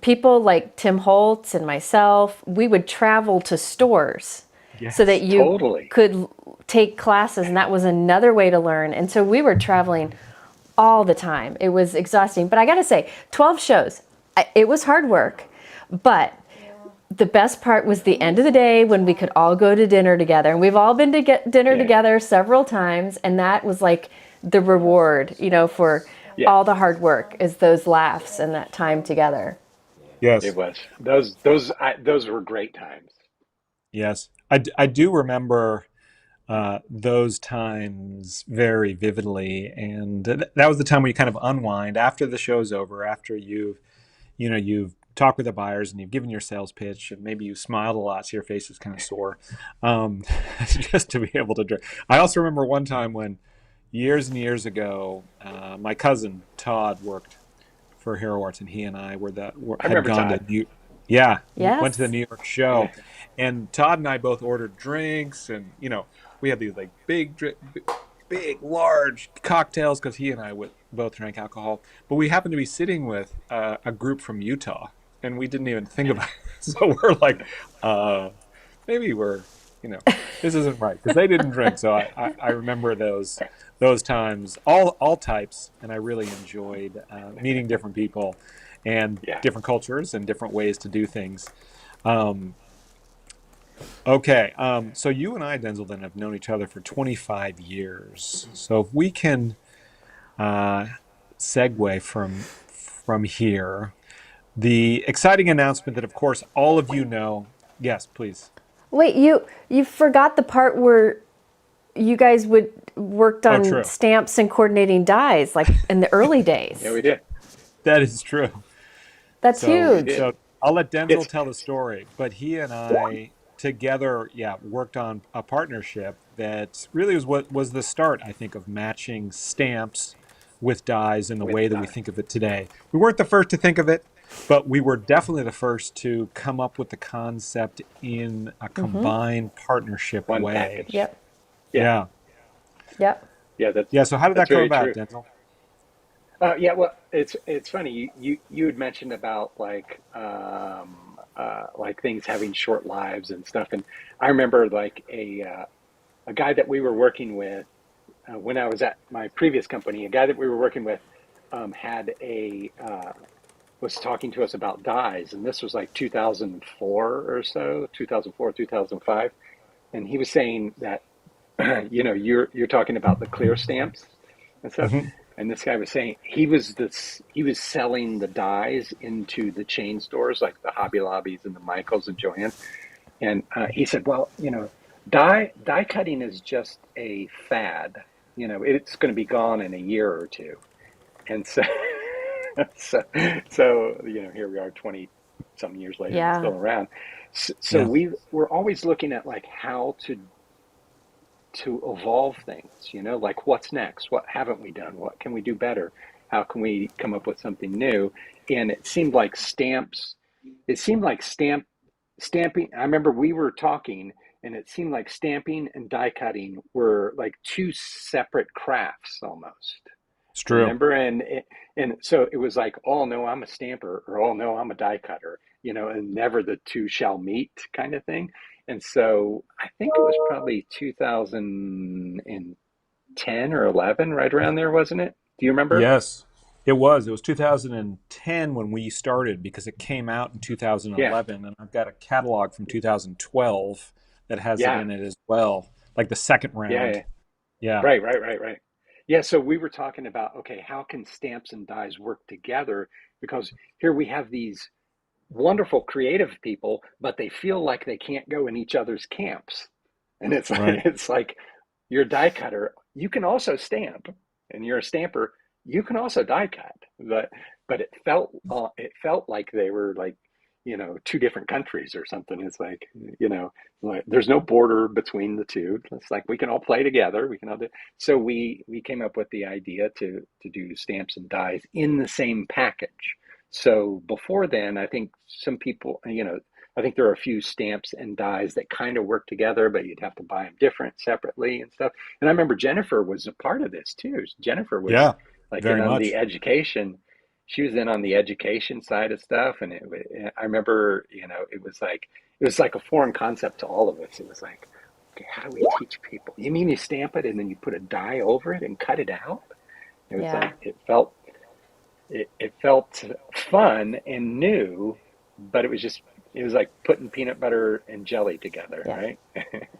people like Tim Holtz and myself, we would travel to stores so that Yes. you Totally. could take classes, and that was another way to learn. And so we were traveling all the time. It was exhausting, but I got to say, 12 shows. It was hard work, but the best part was the end of the day when we could all go to dinner together. And we've all been to get dinner Yeah. together several times, and that was like the reward, for Yeah. all the hard work is those laughs and that time together. It Yes. was those were great times. Yes. I do remember those times very vividly. And that was the time where you kind of unwind after the show's over, after you've talked with the buyers and you've given your sales pitch, and maybe you smiled a lot, so your face is kind of sore, um, just to be able to drink. I also remember one time when, years and years ago, my cousin Todd worked for Hero Arts, and he and I I had remember gone to Todd. yeah, went to the Yes. New York show, Yeah. and Todd and I both ordered drinks, and we had these like big, large cocktails because he and I would both drank alcohol. But we happened to be sitting with a group from Utah, and we didn't even think about it. So we're like, uh, maybe you know, this isn't right because they didn't drink. So I remember those times, all types, and I really enjoyed meeting different people and Yeah. different cultures and different ways to do things. Um, okay, so you and I, Denzel, then have known each other for 25 years. So if we can uh, segue from here, the exciting announcement that, of course, all of you know. Yes, please. Wait, you forgot the part where you guys would worked Oh, on true. stamps and coordinating dies like in the early Yeah, days. we did. That is true. That's So, We huge. did. so I'll let Denzel It's tell the story, but he and I together, yeah, worked on a partnership that really was what was the start, I think, of matching stamps with dies in the with way that we Donna. think of it today. We weren't the first to think of it, but we were definitely the first to come up with the concept in a combined partnership One way. package. Yep. Yeah. Yeah. Yep. Yeah, Yeah. So how did that's that come very about, true. Denzel? Yeah, well, it's funny. You had mentioned about like things having short lives and stuff, and I remember like a guy that we were working with when I was at my previous company. A guy that we were working with had a was talking to us about dyes, and this was like 2004 or so, 2004, 2005, and he was saying that you're talking about the clear stamps and stuff. Hmm. And this guy was saying he was selling the dyes into the chain stores like the Hobby Lobbies and the Michaels and Joann's. And he said, well, dye cutting is just a fad. It's going to be gone in a year or two. And so so here we are 20 some years later, it's Yeah. still around. So Yeah. we're always looking at like how to evolve things, like what's next? What haven't we done? What can we do better? How can we come up with something new? And it seemed like stamping. I remember we were talking and it seemed like stamping and die cutting were like two separate crafts almost. It's true. Remember? And so it was like, oh no, I'm a stamper, or oh no, I'm a die cutter, and never the two shall meet kind of thing. And so I think it was probably 2010 or 11, right around there, wasn't it? Do you remember? Yes. It was. It was 2010 when we started because it came out in Yeah, 2011, and I've got a catalog from 2012 that has it yeah, in it as well, like the second yeah, round. yeah. Yeah, Right, right, right, right. Yeah, so we were talking about, okay, how can stamps and dies work together? Because here we have these wonderful creative people, but they feel like they can't go in each other's camps. And it's right, it's like you're a die cutter, you can also stamp, and you're a stamper, you can also die cut. But it felt like they were like, two different countries or something. It's like, like there's no border between the two. It's like we can all play together. We can all do. So we came up with the idea to do stamps and dies in the same package. So before then, I think some people, I think there are a few stamps and dies that kind of work together, but you'd have to buy them different, separately and stuff. And I remember Jennifer was a part of this too. Jennifer was yeah, like in very on the much. education. She was in on the education side of stuff, and I remember, it was like a foreign concept to all of us. It was like, okay, how do we teach people? You mean you stamp it and then you put a die over it and cut it out? It was Yeah. like it felt fun and new, but it was like putting peanut butter and jelly together, Yeah. right?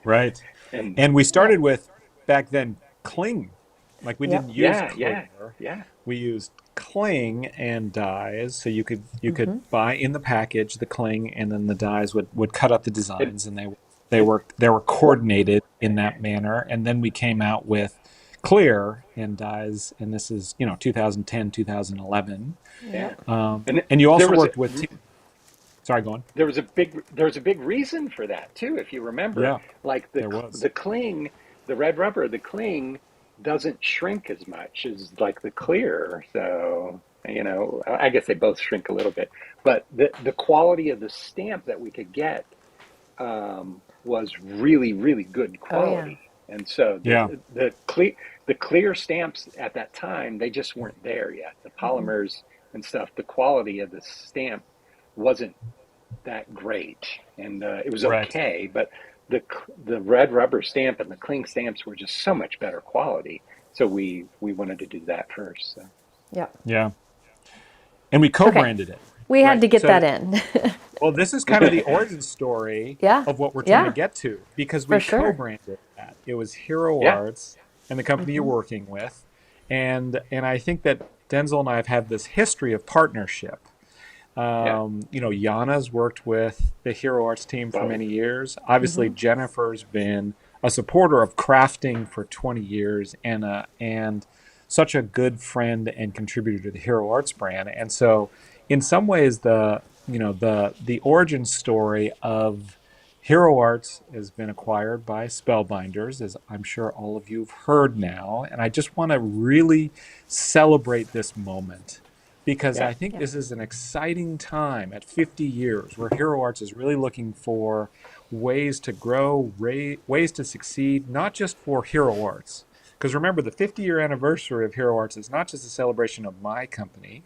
Right. And And we Yep. started with back then cling. Like we didn't Yep. use yeah, yeah, clear. yeah, We used cling and dies. So you could buy in the package the cling, and then the dies would cut up the it, designs, and it, they were what, coordinated in that manner. And then we came out with clear and dies, and this is 2010 2011. yeah. Yep. And And you there also was a worked with sorry, go on. there was a big reason for that too, if you remember. Yeah, Like there was. the cling, the red rubber, the cling doesn't shrink as much as like the clear. So, I guess they both shrink a little bit, but the quality of the stamp that we could get, was really, really good Oh yeah. quality. And so Yeah, the clear stamps at that time, they just weren't there yet. The polymers and stuff, the quality of the stamp wasn't that great, and it was right. okay. But the the red rubber stamp and the cling stamps were just so much better quality. So we wanted to do that first. So. Yep. Yeah. And we Okay. co-branded it, We had right? to get So that in. well, this is kind of the origin story Yeah. of what we're trying to Yeah. get to because For we sure. co-branded that. It was Hero Yeah, Arts and the company you're working with, and I think that Denzel and I have had this history of partnership. yeah, Yana's worked with the Hero Arts team for both. many years. Obviously, Jennifer's been a supporter of crafting for 20 years and such a good friend and contributor to the Hero Arts brand. And so, in some ways, the origin story of Hero Arts has been acquired by Spellbinders, as I'm sure all of you have heard now. And I just want to really celebrate this moment because Yeah, I think Yep. this is an exciting time at 50 years where Hero Arts is really looking for ways to grow, ways to succeed, not just for Hero Arts. Because remember, the 50-year anniversary of Hero Arts is not just a celebration of my company,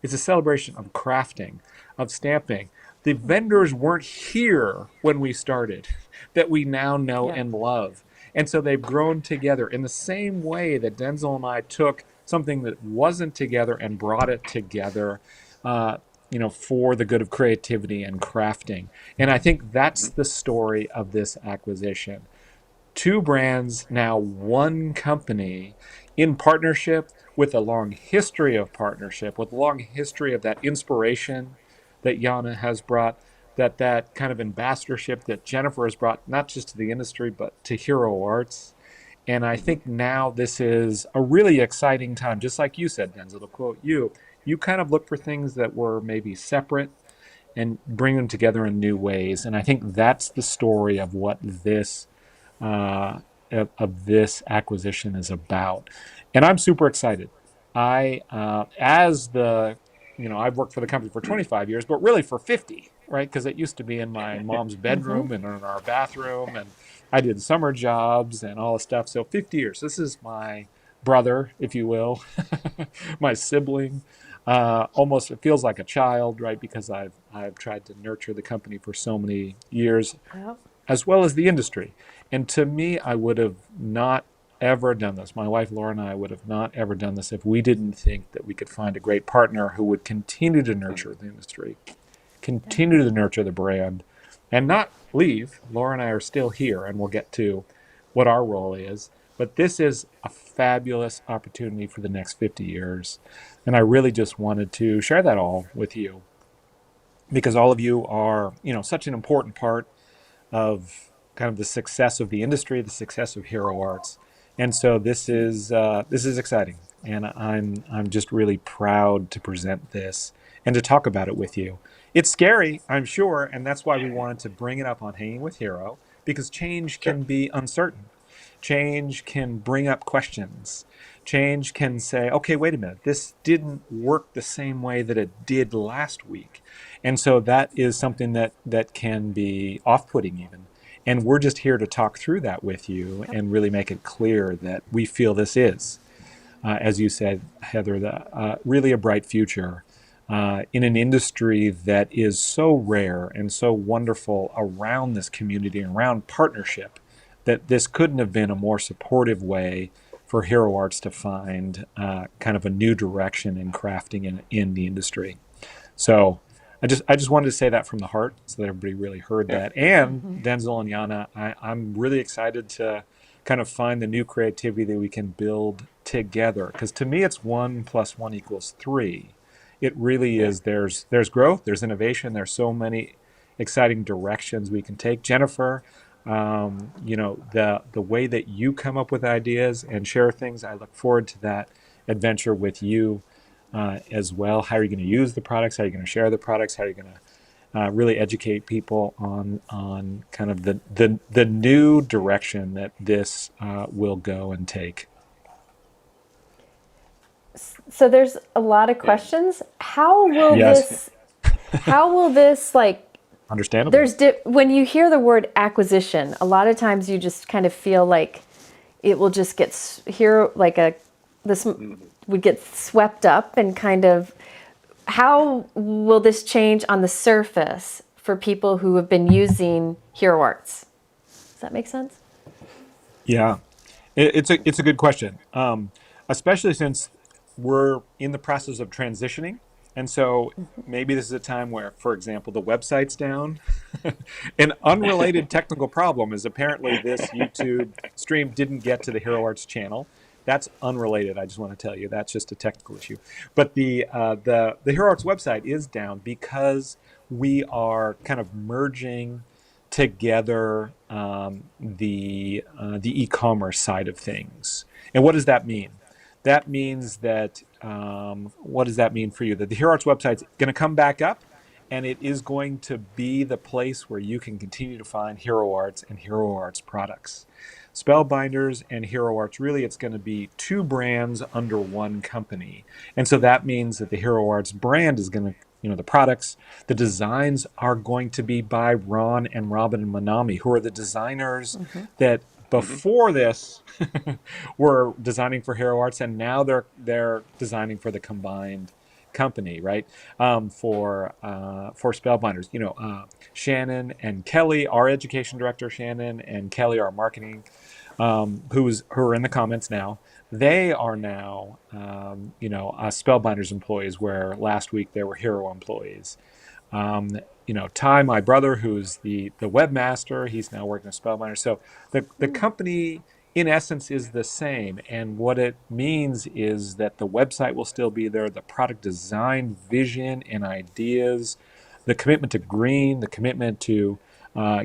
it's a celebration of crafting, of stamping. The vendors weren't here when we started that we now know Yeah. and love. And so they've grown together in the same way that Denzel and I took something that wasn't together and brought it together, uh, for the good of creativity and crafting. And I think that's the story of this acquisition. Two brands, now one company in partnership with a long history of partnership, with a long history of that inspiration that Yana has brought, that kind of ambassadorship that Jennifer has brought, not just to the industry, but to Hero Arts. And I think now this is a really exciting time. Just like you said, Denzel, to quote you, you kind of look for things that were maybe separate and bring them together in new ways. And I think that's the story of what uh, of this acquisition is about. And I'm super excited. As the, I've worked for the company for 25 years, but really for 50, right? Because it used to be in my mom's bedroom and in our bathroom, and I did summer jobs and all this stuff. So 50 years. This is my brother, if you will, my sibling. Almost it feels like a child, right? Because I've tried to nurture the company for so many years, Yep. as well as the industry. And to me, I would have not ever done this, my wife Laura and I would have not ever done this if we didn't think that we could find a great partner who would continue to nurture the industry, continue to nurture the brand, and not leave. Laura and I are still here, and we'll get to what our role is. But this is a fabulous opportunity for the next 50 years. And I really just wanted to share that all with you because all of you are, such an important part of kind of the success of the industry, the success of Hero Arts. And so this is exciting. And I'm just really proud to present this and to talk about it with you. It's scary, I'm sure, and that's why we wanted to bring it up on Hanging with Hero, because change can be uncertain. Change can bring up questions. Change can say, okay, wait a minute, this didn't work the same way that it did last week. And so that is something that can be off-putting even. And we're just here to talk through that with you and really make it clear that we feel this is, as you said, Heather, really a bright future in an industry that is so rare and so wonderful around this community and around partnership that this couldn't have been a more supportive way for Hero Arts to find kind of a new direction in crafting in the industry. So I just wanted to say that from the heart so that everybody really heard that. And Denzil and Yana, I'm really excited to kind of find the new creativity that we can build together. Because to me, it's 1 + 1 = 3. It really is. There's growth, there's innovation, there's so many exciting directions we can take. Jennifer, the way that you come up with ideas and share things, I look forward to that adventure with you as well. How are you going to use the products? How are you going to share the products? How are you going to really educate people on kind of the new direction that this will go and take? So there's a lot of questions. How will Yes. this Understandable. when you hear the word acquisition, a lot of times you just kind of feel like it will just get would get swept up and kind of, how will this change on the surface for people who have been using Hero Arts? Does that make sense? Yeah, it's a good question, especially since we're in the process of transitioning. And so maybe this is a time where, for example, the website's down. An unrelated technical problem is apparently this YouTube stream didn't get to the Hero Arts channel. That's unrelated. I just want to tell you that's just a technical issue. But the Hero Arts website is down because we are kind of merging together the e-commerce side of things. And what does that mean? That means that, what does that mean for you? That the Hero Arts website's going to come back up, and it is going to be the place where you can continue to find Hero Arts and Hero Arts products. Spellbinders and Hero Arts, really it's going to be 2 brands under one company. And so that means that the Hero Arts brand is going to, the products, the designs are going to be by Ron and Robin and Manami, who are the designers that before this were designing for Hero Arts, and now they're designing for the combined company, right? For Spellbinders, Shannon and Kelly, our education director, Shannon, and Kelly, our marketing, who are in the comments now. They are now, Spellbinders employees, where last week they were Hero employees. Ty, my brother, who's the webmaster, he's now working at Spellbinders. So the company, in essence, is the same. And what it means is that the website will still be there, the product design, vision, and ideas, the commitment to green, the commitment to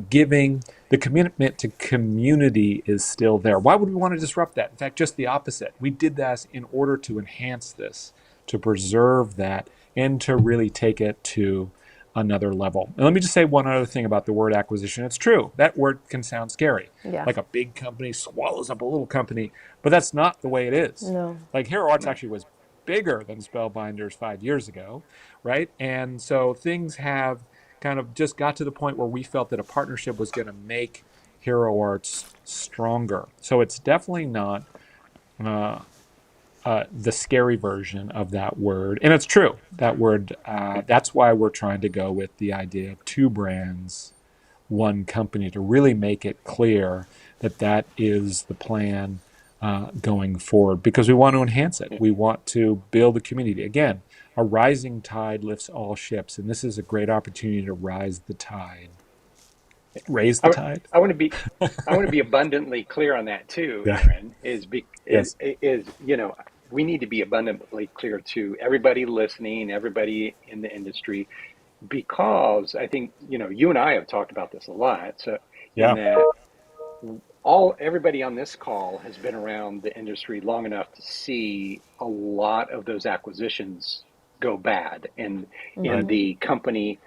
giving, the commitment to community is still there. Why would we want to disrupt that? In fact, just the opposite. We did that in order to enhance this, to preserve that, and to really take it to another level. And let me just say one other thing about the word acquisition. It's true. That word can sound scary. Yeah. Like a big company swallows up a little company, but that's not the way it is. No. Like Hero Arts actually was bigger than Spellbinders 5 years ago, right? And so things have kind of just got to the point where we felt that a partnership was going to make Hero Arts stronger. So it's definitely not the scary version of that word. And it's true, that word, that's why we're trying to go with the idea of 2 brands, 1 company, to really make it clear that that is the plan going forward, because we want to enhance it. We want to build a community. Again, a rising tide lifts all ships, and this is a great opportunity to rise the tide. Raise the I, tide? I want to be I want to be abundantly clear on that too, Yeah. Aaron. Yes. We need to be abundantly clear to everybody listening, everybody in the industry, because I think you and I have talked about this a lot. So in Yeah. that everybody on this call has been around the industry long enough to see a lot of those acquisitions go bad, and in Right. the company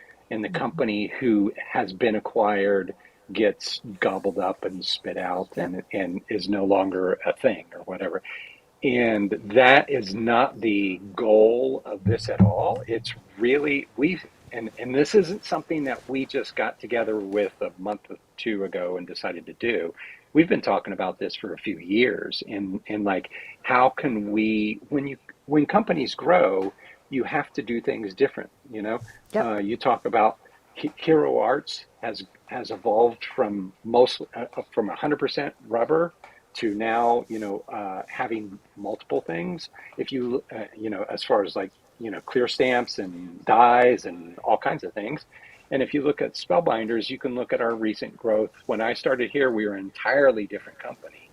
who has been acquired gets gobbled up and spit out Yep. and is no longer a thing or whatever. And that is not the goal of this at all. It's really and this isn't something that we just got together with a month or two ago and decided to do. We've been talking about this for a few years, and like, how can we, when companies grow, you have to do things different. Yep. You talk about Hero Arts has evolved from 100% rubber to now, having multiple things. If you, as far as like, clear stamps and dyes and all kinds of things. And if you look at Spellbinders, you can look at our recent growth. When I started here, we were an entirely different company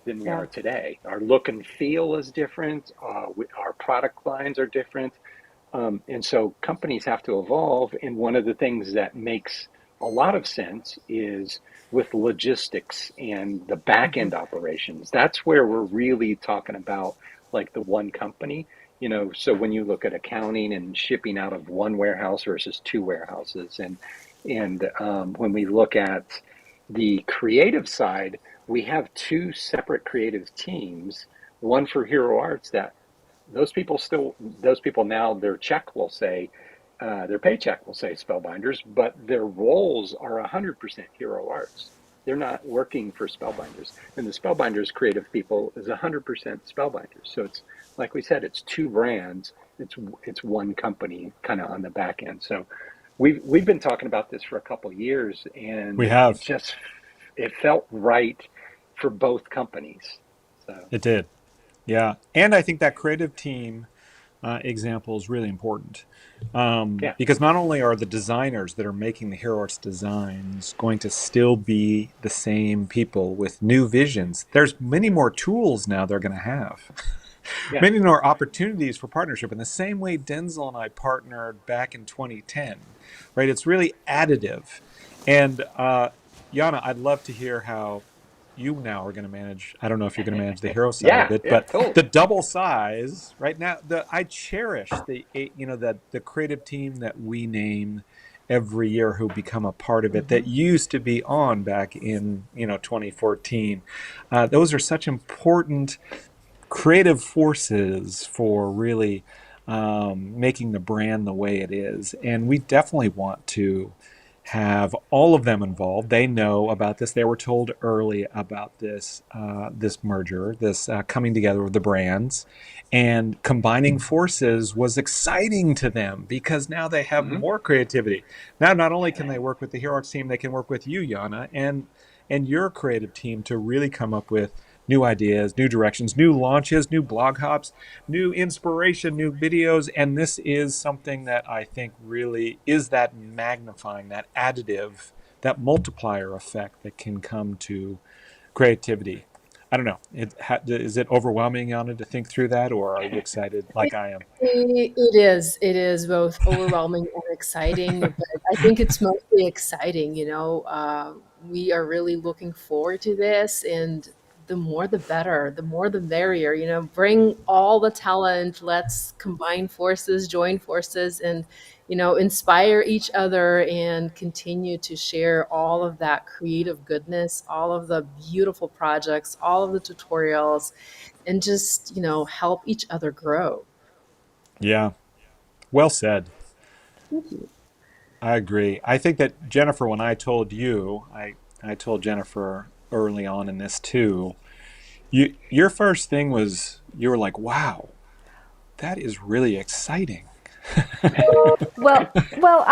than we Yeah. are today. Our look and feel is different. Our product lines are different. And so companies have to evolve. And one of the things that makes a lot of sense is with logistics and the back Hmm. end operations. That's where we're really talking about like the one company. So when you look at accounting and shipping out of one warehouse versus two warehouses, and when we look at the creative side, we have two separate creative teams. One for Hero Arts, that those people now, their paycheck will say Spellbinders, but their roles are 100% Hero Arts. They're not working for Spellbinders, and the Spellbinders creative people is 100% Spellbinders. So it's like we said, it's two brands. It's one company kind of on the back end. So we've been talking about this for a couple of years, We and have. it felt right for both companies. So It did. Yeah. And I think that creative team example is really important, yeah. because not only are the designers that are making the Hero Arts designs going to still be the same people with new visions, there's many more tools now they're going to have. Yeah. Many more opportunities for partnership in the same way Denzel and I partnered back in 2010, right? It's really additive. And Yana, I'd love to hear how you now are going to manage. I don't know if you're going to manage the hero side of Yeah, it, yeah, but totally. the double size right now, I cherish the creative team that we name every year who become a part of it, Hmm. that used to be on back in 2014. Those are such important creative forces for really making the brand the way it is. And we definitely want to have all of them involved. They know about this. They were told early about this merger, this coming together of the brands, and combining forces was exciting to them because now they have Hmm. more creativity. Now, not only can they work with the Hero Arts team, they can work with you, Yana, and your creative team to really come up with new ideas, new directions, new launches, new blog hops, new inspiration, new videos. And this is something that I think really is that magnifying, that additive, that multiplier effect that can come to creativity. I don't know. Is it overwhelming, Yana, to think through that, or are you excited like I am? It is. It is both overwhelming and exciting, but I think it's mostly exciting. We are really looking forward to this, and the more the better, the more the merrier. Bring all the talent. Let's combine forces, join forces, and inspire each other and continue to share all of that creative goodness, all of the beautiful projects, all of the tutorials, and just help each other grow. Yeah, well said. Thank you. I agree. I think that Jennifer, when I told you, I told Jennifer early on in this too. Your first thing was you were like, "Wow, that is really exciting." Well,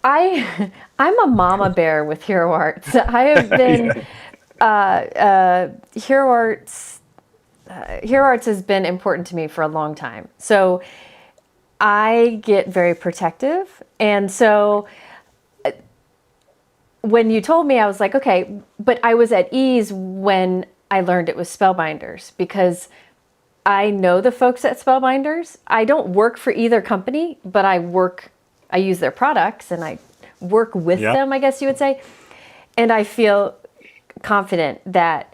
I I'm a mama bear with Hero Arts. I have been Yeah. Hero Arts. Hero Arts has been important to me for a long time. So I get very protective. And so when you told me, I was like, okay, but I was at ease when I learned it was Spellbinders because I know the folks at Spellbinders. I don't work for either company, but I use their products and I work with them, I guess you would say. And I feel confident that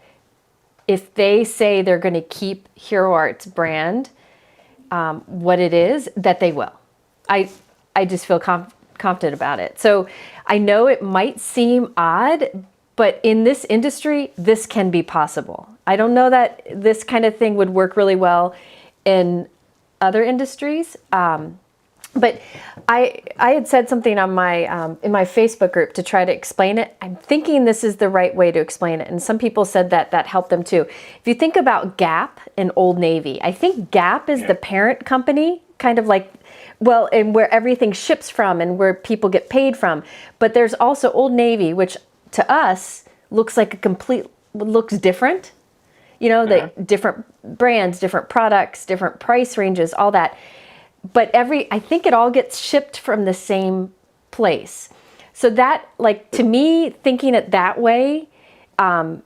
if they say they're going to keep Hero Arts brand, what it is, that they will. I just feel confident about it. So I know it might seem odd, but in this industry, this can be possible. I don't know that this kind of thing would work really well in other industries. But I had said something on my in my Facebook group to try to explain it. I'm thinking this is the right way to explain it. And some people said that that helped them too. If you think about Gap and Old Navy, I think Gap is the parent company, kind of like, well, and where everything ships from and where people get paid from. But there's also Old Navy, which to us looks like looks different. You know, the different brands, different products, different price ranges, all that. But I think it all gets shipped from the same place. So that, like, to me, thinking it that way, I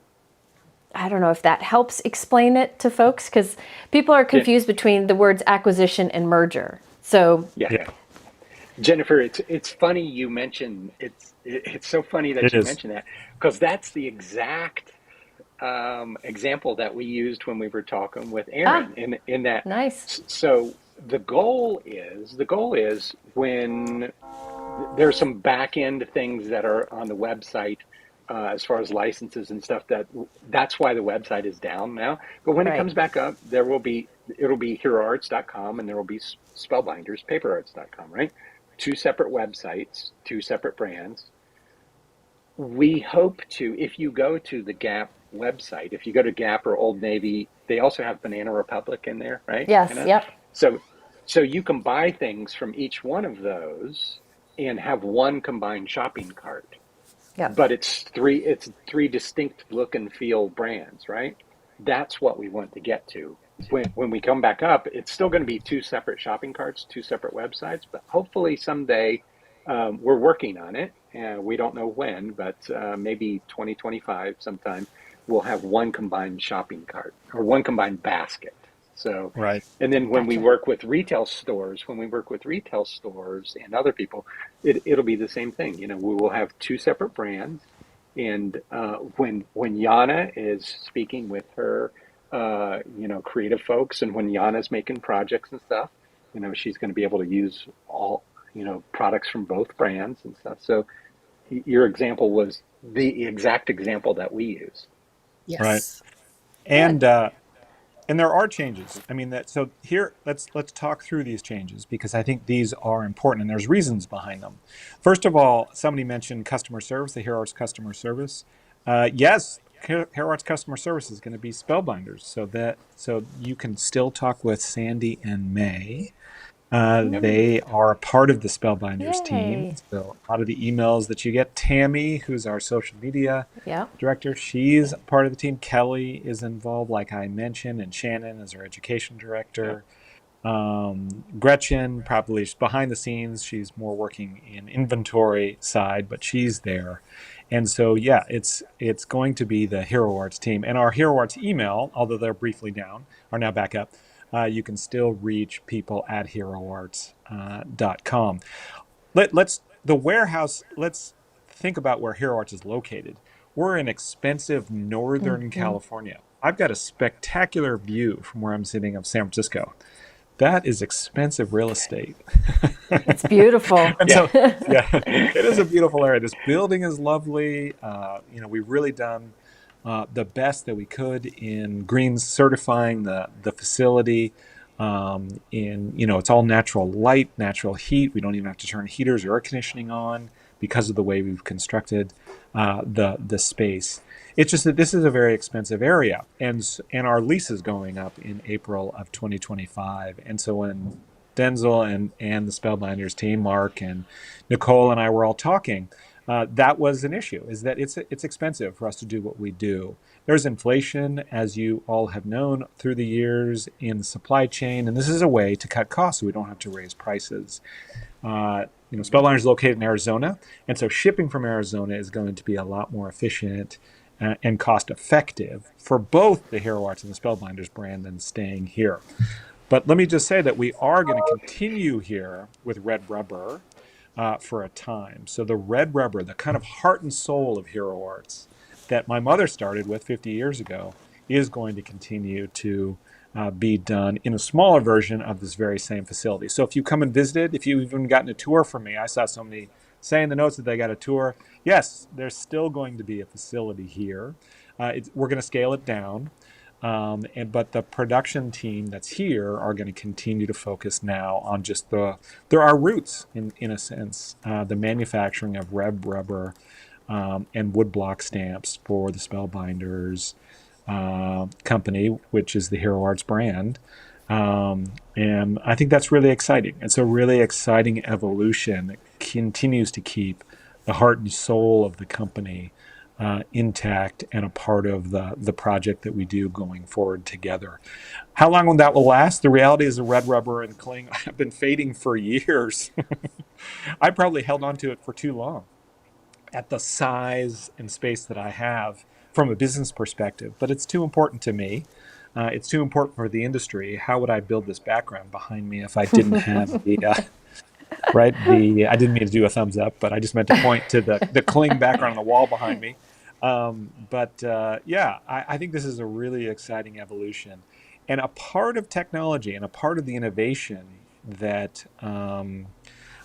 don't know if that helps explain it to folks, because people are confused between the words acquisition and merger. So Jennifer, it's funny you mentioned it's so funny that you mentioned that, because that's the exact example that we used when we were talking with Aaron in that. Nice. So the goal is when there's some back end things that are on the website as far as licenses and stuff, that's why the website is down now. But when it comes back up, it'll be heroarts.com and there will be Spellbinders paperarts.com, right? Two separate websites, two separate brands. We hope to, if you go to the Gap website, if you go to Gap or Old Navy, they also have Banana Republic in there, right? Yes, yep. So you can buy things from each one of those and have one combined shopping cart. Yep. But it's three distinct look and feel brands, right? That's what we want to get to. When we come back up, it's still going to be two separate shopping carts, two separate websites, but hopefully someday we're working on it. We don't know when, but maybe 2025 sometime we'll have one combined shopping cart or one combined basket. So, and then when we work with retail stores, and other people, it'll be the same thing. You know, we will have two separate brands. And when Yana is speaking with her, creative folks, and when Yana's making projects and stuff, she's going to be able to use all, products from both brands and stuff. So your example was the exact example that we use. Yes. Right. And there are changes. I mean, so here, let's talk through these changes, because I think these are important and there's reasons behind them. First of all, somebody mentioned customer service, the Hero Arts customer service. Yes, Hero Arts customer service is going to be Spellbinders, so you can still talk with Sandy and May. They are a part of the Spellbinders team. So a lot of the emails that you get, Tammy, who's our social media director, she's part of the team. Kelly is involved, like I mentioned, and Shannon is our education director. Gretchen, probably behind the scenes, she's more working in inventory side, but she's there. And so, it's going to be the Hero Arts team. And our Hero Arts email, although they're briefly down, are now back up. You can still reach people at heroarts.com. Let's think about where Hero Arts is located. We're in expensive Northern California. I've got a spectacular view from where I'm sitting of San Francisco. That is expensive real estate. It's beautiful. So, it is a beautiful area. This building is lovely. We've really done the best that we could in green certifying the facility. It's all natural light, natural heat. We don't even have to turn heaters or air conditioning on because of the way we've constructed the space. It's just that this is a very expensive area, and our lease is going up in April of 2025. And so when Denzil and the Spellbinders team, Mark and Nicole and I were all talking, that was an issue, is that it's expensive for us to do what we do. There's inflation, as you all have known through the years in the supply chain, and this is a way to cut costs so we don't have to raise prices. Spellbinders is located in Arizona, and so shipping from Arizona is going to be a lot more efficient and cost effective for both the Hero Arts and the Spellbinders brand than staying here. But let me just say that we are going to continue here with Red Rubber for a time. So the Red Rubber, the kind of heart and soul of Hero Arts that my mother started with 50 years ago, is going to continue to be done in a smaller version of this very same facility. So if you come and visited, if you've even gotten a tour from me, I saw somebody say in the notes that they got a tour. Yes, there's still going to be a facility here. We're going to scale it down. But the production team that's here are going to continue to focus now on just there are roots in a sense, the manufacturing of red rubber and woodblock stamps for the Spellbinders company, which is the Hero Arts brand. And I think that's really exciting. It's a really exciting evolution that continues to keep the heart and soul of the company intact and a part of the project that we do going forward together. How long that will last? The reality is the red rubber and cling have been fading for years. I probably held on to it for too long at the size and space that I have from a business perspective, but it's too important to me. It's too important for the industry. How would I build this background behind me if I didn't have the right? I didn't mean to do a thumbs up, but I just meant to point to the cling background on the wall behind me. I think this is a really exciting evolution, and a part of technology and a part of the innovation that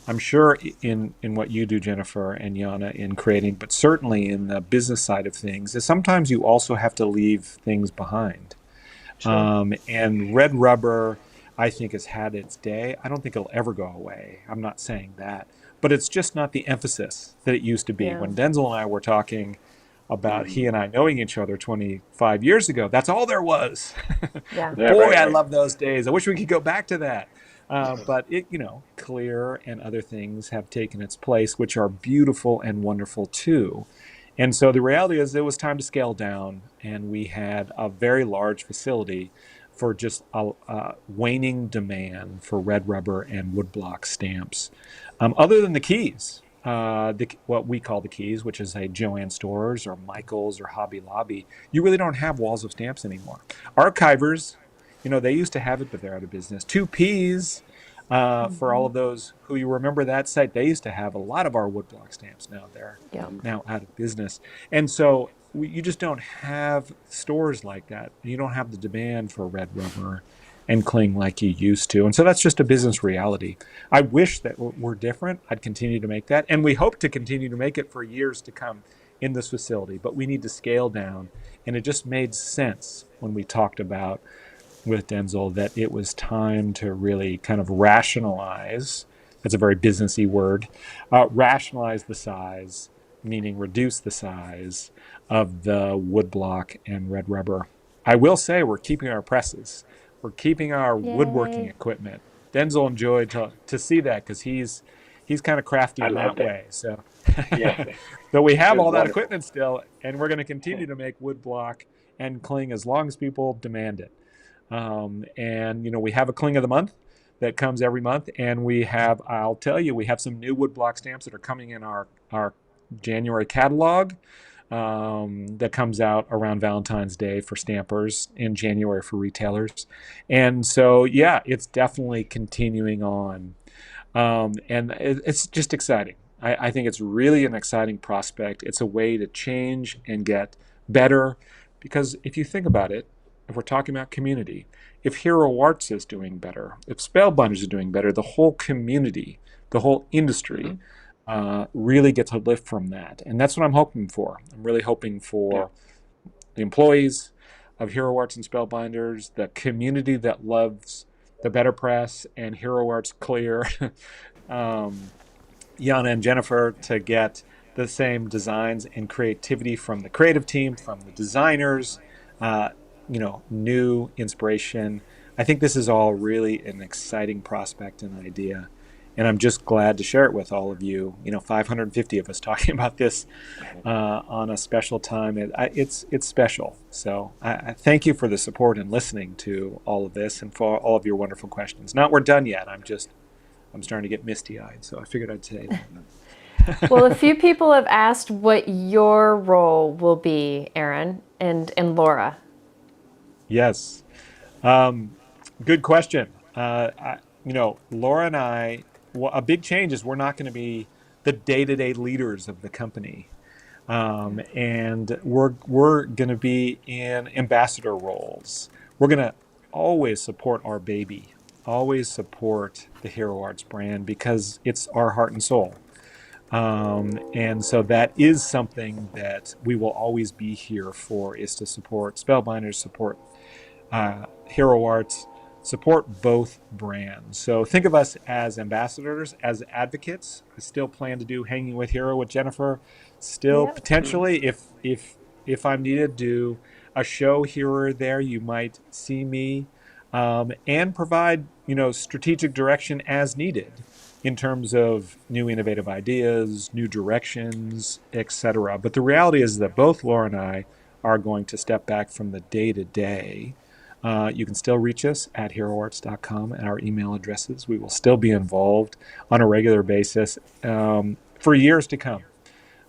I'm sure in what you do, Jennifer and Yana, in creating, but certainly in the business side of things, is sometimes you also have to leave things behind. Sure. And red rubber, I think, has had its day. I don't think it'll ever go away. I'm not saying that. But it's just not the emphasis that it used to be. Yeah. When Denzel and I were talking about he and I knowing each other 25 years ago, that's all there was. Yeah. Boy, right. I love those days. I wish we could go back to that. But Clear and other things have taken its place, which are beautiful and wonderful too. And so the reality is it was time to scale down, and we had a very large facility for just a waning demand for red rubber and woodblock stamps. Other than the keys, what we call the keys, which is a Joann Stores or Michael's or Hobby Lobby, you really don't have walls of stamps anymore. Archivers, they used to have it, but they're out of business. 2Ps, for all of those who you remember that site, they used to have a lot of our woodblock stamps. Now they're now out of business. And so you just don't have stores like that. You don't have the demand for red rubber and cling like you used to. And so that's just a business reality. I wish that we're different. I'd continue to make that. And we hope to continue to make it for years to come in this facility. But we need to scale down. And it just made sense when we talked about with Denzil that it was time to really kind of rationalize. That's a very businessy word. Rationalize the size, meaning reduce the size of the woodblock and red rubber. I will say we're keeping our presses. We're keeping our woodworking equipment. Denzel enjoyed to see that because he's kind of crafty in that way. So, so we have all that equipment still, and we're going to continue to make woodblock and cling as long as people demand it. We have a cling of the month that comes every month, and I'll tell you, we have some new woodblock stamps that are coming in our January catalog. That comes out around Valentine's Day for stampers, in January for retailers. And so, it's definitely continuing on. And it's just exciting. I think it's really an exciting prospect. It's a way to change and get better. Because if you think about it, if we're talking about community, if Hero Arts is doing better, if Spellbinders is doing better, the whole community, the whole industry really gets a lift from that. And that's what I'm hoping for. I'm really hoping for the employees of Hero Arts and Spellbinders, the community that loves the Better Press and Hero Arts Clear, Yana and Jennifer, to get the same designs and creativity from the creative team, from the designers, new inspiration. I think this is all really an exciting prospect and idea. And I'm just glad to share it with all of you. 550 of us talking about this on a special time. It's special. So I thank you for the support and listening to all of this and for all of your wonderful questions. We're done yet. I'm starting to get misty-eyed, so I figured I'd say that. Well, a few people have asked what your role will be, Aaron and Laura. Yes. Good question. Laura and I, a big change is we're not going to be the day-to-day leaders of the company. And we're going to be in ambassador roles. We're going to always support our baby, always support the Hero Arts brand because it's our heart and soul. And so that is something that we will always be here for, is to support Spellbinders, support Hero Arts, support both brands. So think of us as ambassadors, as advocates. I still plan to do Hanging with Hero with Jennifer. Still potentially, if I'm needed, do a show here or there. You might see me and provide strategic direction as needed in terms of new innovative ideas, new directions, etc. But the reality is that both Laura and I are going to step back from the day-to-day. You can still reach us at heroarts.com and our email addresses. We will still be involved on a regular basis for years to come.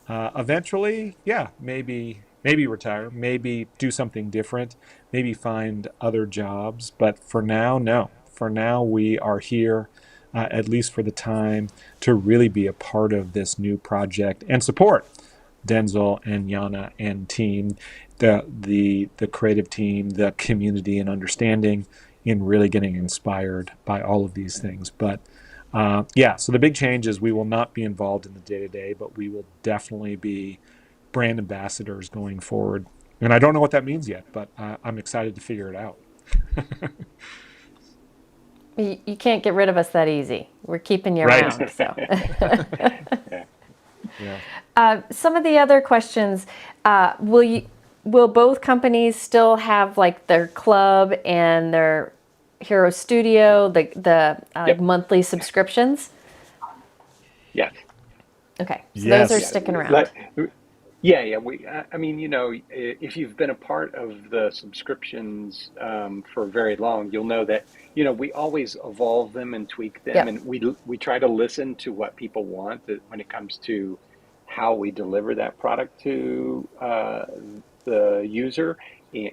Eventually, maybe retire, maybe do something different, maybe find other jobs. But for now, no. For now, we are here, at least for the time, to really be a part of this new project and support Denzil and Yana and team, the creative team, the community, and understanding in really getting inspired by all of these things. But so the big change is we will not be involved in the day-to-day, but we will definitely be brand ambassadors going forward. And I don't know what that means yet, but I'm excited to figure it out. You can't get rid of us that easy. We're keeping you around. So. Some of the other questions, will both companies still have like their club and their Hero Studio, the monthly subscriptions? Yes. Okay, so those are sticking around. Yeah. If you've been a part of the subscriptions for very long, you'll know that we always evolve them and tweak them, and we try to listen to what people want when it comes to how we deliver that product to the user,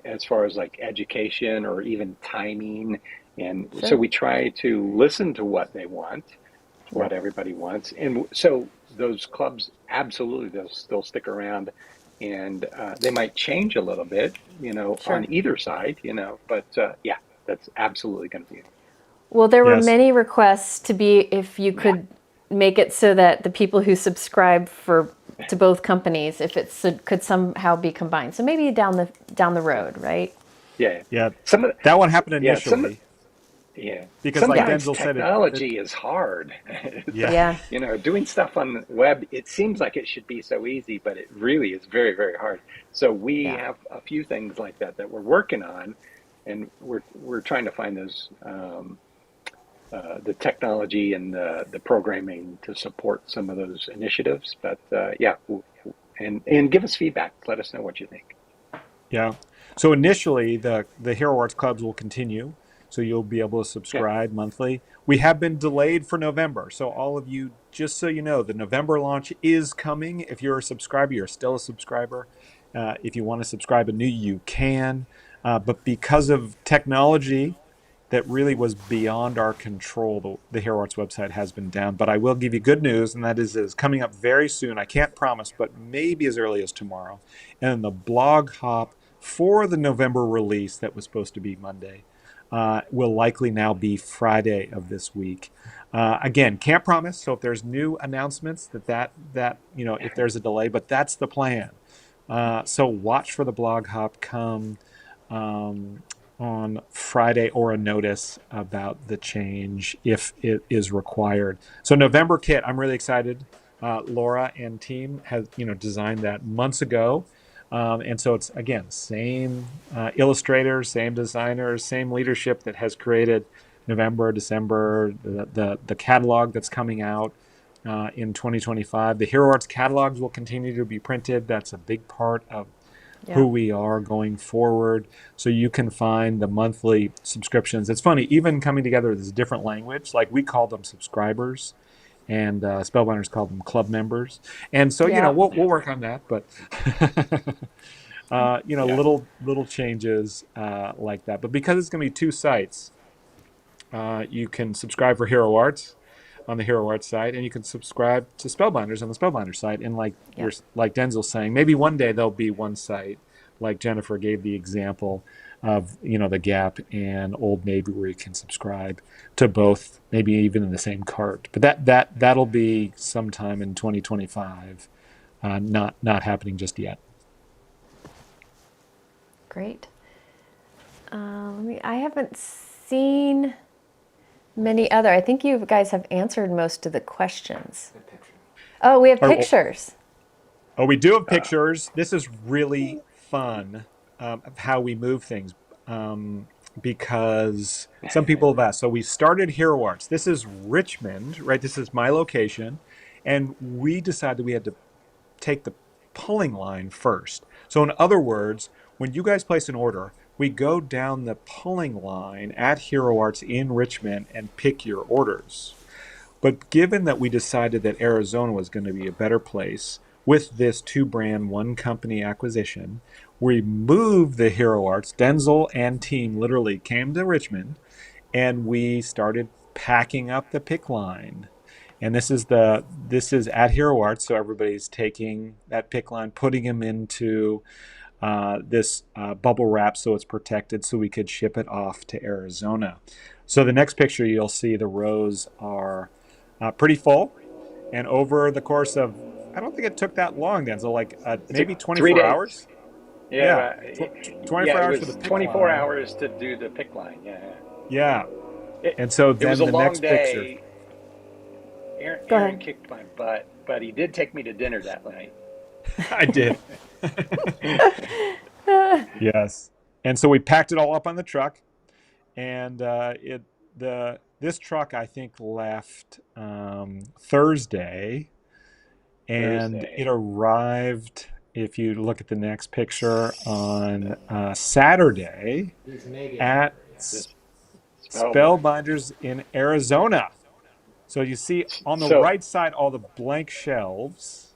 as far as like education or even timing. And so we try to listen to what they want, what everybody wants. And so those clubs, absolutely, they'll still stick around, and they might change a little bit, on either side, but that's absolutely going to be it. Well, there were many requests to be, if you could make it so that the people who subscribe to both companies, if it could somehow be combined. So maybe down the road, right? Yeah. That one happened initially. Because sometimes like Denzel said, technology is hard. Doing stuff on the web, it seems like it should be so easy, but it really is very, very hard. So we have a few things like that we're working on, and we're trying to find those the technology and the programming to support some of those initiatives. But and give us feedback. Let us know what you think. Yeah. So initially, the Hero Arts clubs will continue. So you'll be able to subscribe monthly. We have been delayed for November. So all of you, just so you know, the November launch is coming. If you're a subscriber, you're still a subscriber. If you want to subscribe anew, you can. But because of technology that really was beyond our control, the Hero Arts website has been down. But I will give you good news, and that is it's coming up very soon. I can't promise, but maybe as early as tomorrow. And the blog hop for the November release that was supposed to be Monday will likely now be Friday of this week. Again, can't promise. So if there's new announcements that if there's a delay, but that's the plan. So watch for the blog hop come on Friday, or a notice about the change if it is required. So November kit, I'm really excited. Laura and team have designed that months ago. And so it's, again, same illustrators, same designers, same leadership that has created November, December, the catalog that's coming out in 2025. The Hero Arts catalogs will continue to be printed. That's a big part of Yeah. who we are going forward. So you can find the monthly subscriptions. It's funny, even coming together with this different language, like we call them subscribers, and Spellbinders call them club members. And so, Yeah. we'll work on that, but Yeah. little changes like that. But because it's going to be two sites, you can subscribe for Hero Arts on the Hero Arts site, and you can subscribe to Spellbinders on the Spellbinders site. And Yeah. like Denzil's saying, maybe one day there'll be one site, like Jennifer gave the example of, the Gap and Old Navy, where you can subscribe to both, maybe even in the same cart. But that'll be sometime in 2025, not happening just yet. Great. I haven't seen many other. I think you guys have answered most of the questions. Oh, we have Or- pictures. Oh, we do have pictures. This is really fun, of how we move things, because some people have asked. So we started Hero Arts. This is Richmond, right? This is my location. And we decided we had to take the pulling line first. So, in other words, when you guys place an order, we go down the pulling line at Hero Arts in Richmond and pick your orders. But given that we decided that Arizona was going to be a better place with this two brand, one company acquisition, we moved the Hero Arts. Denzel and team literally came to Richmond, and we started packing up the pick line. And this is at Hero Arts, so everybody's taking that pick line, putting them into this bubble wrap so it's protected, so we could ship it off to Arizona. So the next picture, you'll see the rows are pretty full, and over the course of, I don't think it took that long, Denzel, like maybe 3 24 days. hours. Yeah. 24 Yeah, it hours for was the pick 24 line. hours to do the pick line. Yeah. Yeah, It, and so it was then a the long next picture. day. Aaron, Go Aaron ahead. kicked my butt, but he did take me to dinner that night. I did. Yes, and so we packed it all up on the truck, and this truck, I think, left Thursday, and it Thursday. arrived, if you look at the next picture, on Saturday at This Spellbinders. Spellbinders in Arizona. So you see on the So, right side all the blank shelves,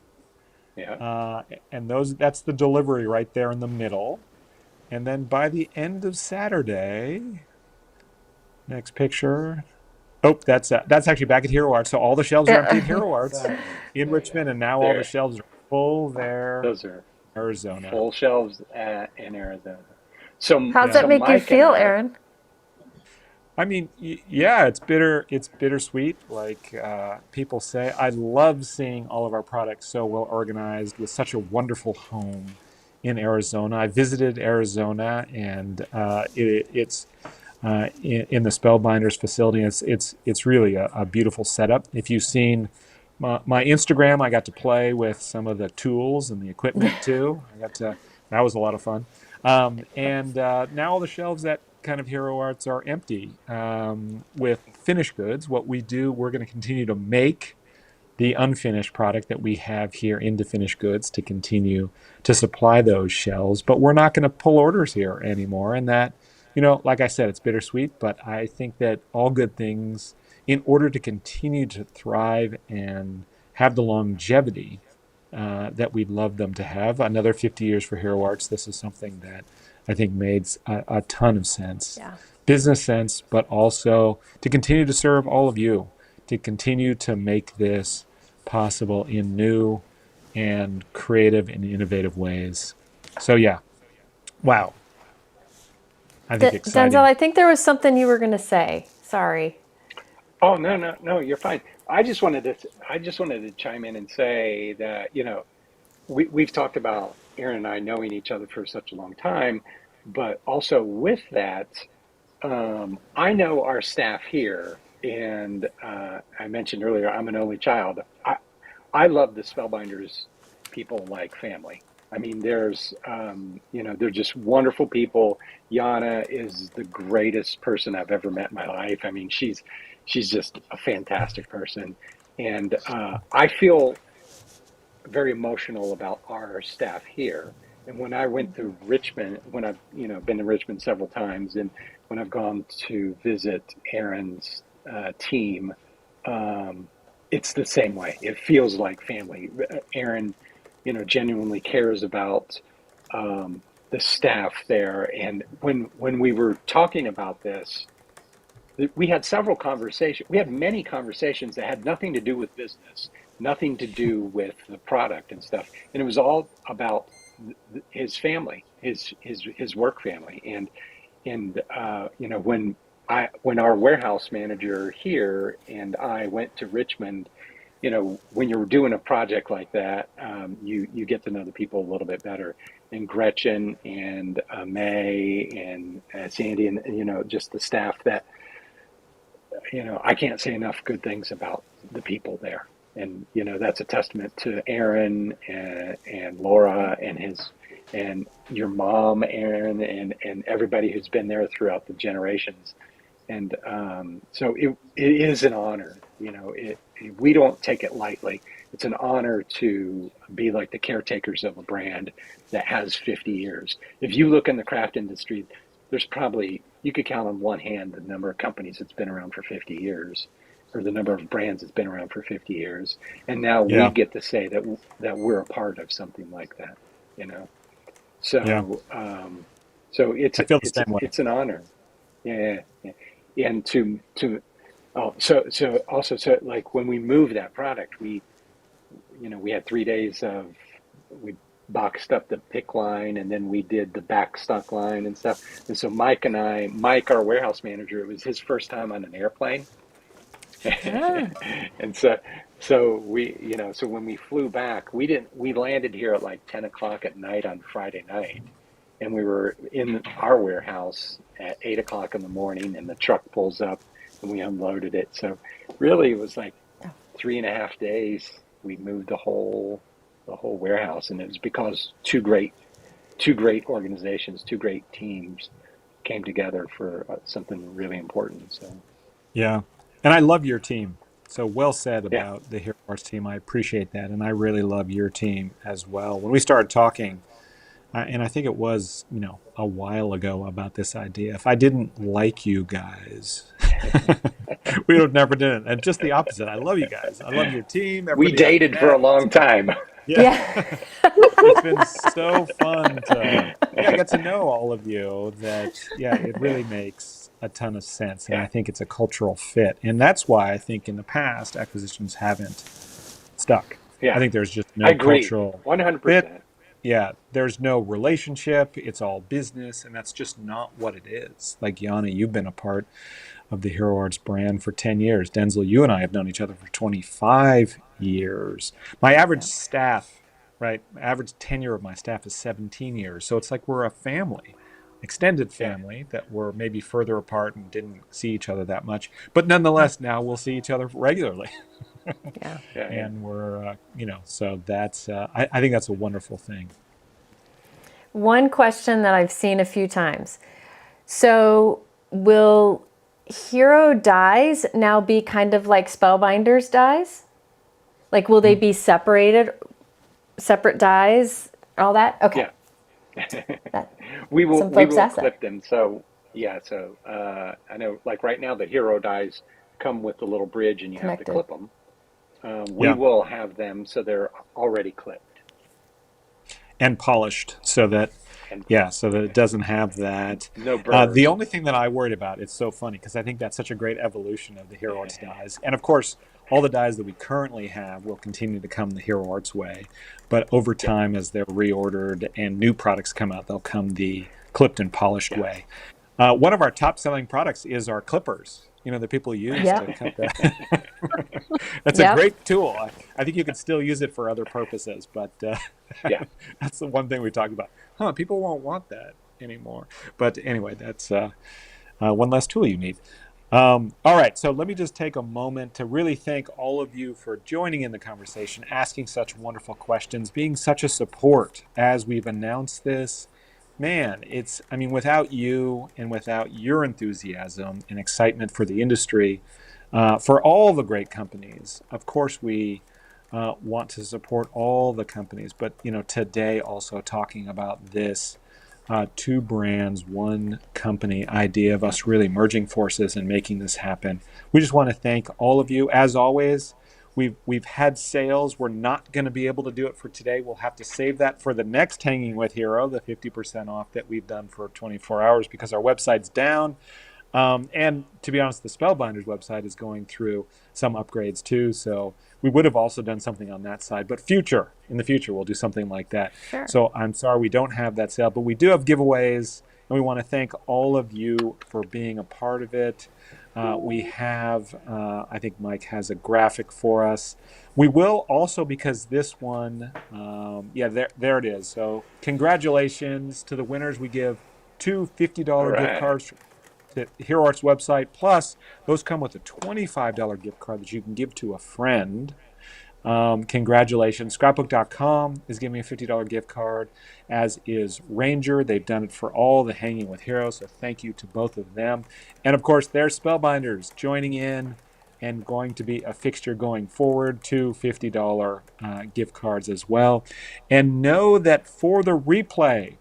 yeah. and that's the delivery right there in the middle. And then by the end of Saturday, next picture. Oh, that's actually back at Hero Arts. So all the shelves are empty at Hero Arts in Richmond, and now all the There. shelves are full there, Those are Arizona. full shelves in Arizona. So, How's Yeah. that so make you Mike and feel, I, Aaron? I mean, yeah, it's bitter. It's bittersweet. Like people say, I love seeing all of our products so well organized with such a wonderful home in Arizona. I visited Arizona, and it's in the Spellbinders facility. It's really a beautiful setup. If you've seen my Instagram, I got to play with some of the tools and the equipment too. That was a lot of fun. And now all the shelves at kind of Hero Arts are empty, with finished goods. What we do, we're going to continue to make the unfinished product that we have here into finished goods to continue to supply those shelves, but we're not going to pull orders here anymore. And that, like I said, it's bittersweet, but I think that all good things, in order to continue to thrive and have the longevity that we'd love them to have, another 50 years for Hero Arts, this is something that I think made a ton of sense. Yeah. Business sense, but also to continue to serve all of you, to continue to make this possible in new and creative and innovative ways. So yeah, wow. I think exciting. Denzel, I think there was something you were going to say. Sorry. oh no, you're fine. I just wanted to chime in and say that, we've talked about Aaron and I knowing each other for such a long time, but also with that, I know our staff here, and I mentioned earlier I'm an only child. I love the Spellbinders people like family. I mean, they're just wonderful people. Yana is the greatest person I've ever met in my life. I mean, she's just a fantastic person, and I feel very emotional about our staff here. And when I went to Richmond, when I've been to Richmond several times, and when I've gone to visit Aaron's team, um, it's the same way. It feels like family. Aaron, genuinely cares about the staff there. And when we were talking about this, we had several conversations. We had many conversations that had nothing to do with business, nothing to do with the product and stuff, and it was all about his family, his work family, and when our warehouse manager here and I went to Richmond, when you're doing a project like that, you get to know the people a little bit better. And Gretchen and May and Sandy and just the staff that I can't say enough good things about the people there. And that's a testament to Aaron and Laura and your mom, Aaron, and everybody who's been there throughout the generations. And so it is an honor. We don't take it lightly. It's an honor to be like the caretakers of a brand that has 50 years. If you look in the craft industry, there's probably, you could count on one hand the number of companies that's been around for 50 years, or the number of brands that's been around for 50 years. And now we Yeah. get to say that we're a part of something like that, you know? Yeah. So, so I feel the same way. it's an honor. Yeah. Yeah. And so like when we moved that product, we had 3 days we boxed up the pick line, and then we did the back stock line and stuff. And so Mike, our warehouse manager, it was his first time on an airplane. Ah, And so so when we flew back, we landed here at like 10 o'clock at night on Friday night. And we were in our warehouse at 8 o'clock in the morning, and the truck pulls up and we unloaded it. So really it was like 3.5 days. We moved the whole warehouse, and it was because two great organizations, two great teams came together for something really important. So Yeah. And I love your team. So well said yeah, about the Hero Arts team. I appreciate that. And I really love your team as well. When we started talking, and I think it was, a while ago about this idea, if I didn't like you guys, we would have never done it. And just the opposite. I love you guys. I love your team. we Everybody I've dated for a met. long time. Yeah. yeah. It's been so fun to get to know all of you that, it really makes a ton of sense. And I Yeah, think it's a cultural fit. And that's why I think in the past, acquisitions haven't stuck. I yeah, think there's just I no agree, cultural fit. 100%. Yeah, there's no relationship. It's all business. And that's just not what it is. Like Yana, you've been a part of the Hero Arts brand for 10 years. Denzel, you and I have known each other for 25 years. My average Yeah. staff, right? Average tenure of my staff is 17 years. So it's like we're a family, extended Yeah, family that were maybe further apart and didn't see each other that much. But nonetheless, now we'll see each other regularly. Yeah. yeah, yeah. And we're, so that's, I think that's a wonderful thing. One question that I've seen a few times. So, will hero dies now be kind of like Spellbinders dies? Like, will they be separate dies, all that? Okay. Yeah. That, We will some folks ask that. clip them. So yeah, so I know like right now the hero dies come with the little bridge and you have to Connected. clip them. We Yeah. will have them so they're already clipped And polished so that and so that it doesn't have that. no The burrs. only thing that I worried about, it's so funny because I think that's such a great evolution of the Hero Arts dies. And of course, all the dies that we currently have will continue to come the Hero Arts way. But over Yeah, time, as they're reordered and new products come out, they'll come the clipped and polished yeah. way. One of our top selling products is our clippers. That people use to Yep. cut the. That's a Yep. great tool. I think you can still use it for other purposes, but Yeah. that's the one thing we talked about. People won't want that anymore. But anyway, that's one less tool you need. All right, so let me just take a moment to really thank all of you for joining in the conversation, asking such wonderful questions, being such a support as we've announced this. Man, I mean, without you and without your enthusiasm and excitement for the industry, for all the great companies, of course, we want to support all the companies, but, today also talking about this two brands, one company idea of us really merging forces and making this happen. We just want to thank all of you. As always, we've had sales. We're not going to be able to do it for today. We'll have to save that for the next Hanging with Hero, the 50% off that we've done for 24 hours because our website's down. And to be honest, the Spellbinders website is going through some upgrades too. So we would have also done something on that side, but in the future, we'll do something like that. Sure. So I'm sorry we don't have that sale, but we do have giveaways, and we want to thank all of you for being a part of it. We have, I think Mike has a graphic for us. We will also, because this one, there it is. So congratulations to the winners. We give two $50 All gift right. cards to Hero Arts website. Plus, those come with a $25 gift card that you can give to a friend. Congratulations. Scrapbook.com is giving me a $50 gift card, as is Ranger. They've done it for all the Hanging with Heroes, so thank you to both of them. And of course, there's Spellbinders joining in and going to be a fixture going forward, two $50 gift cards as well. And know that for the replay,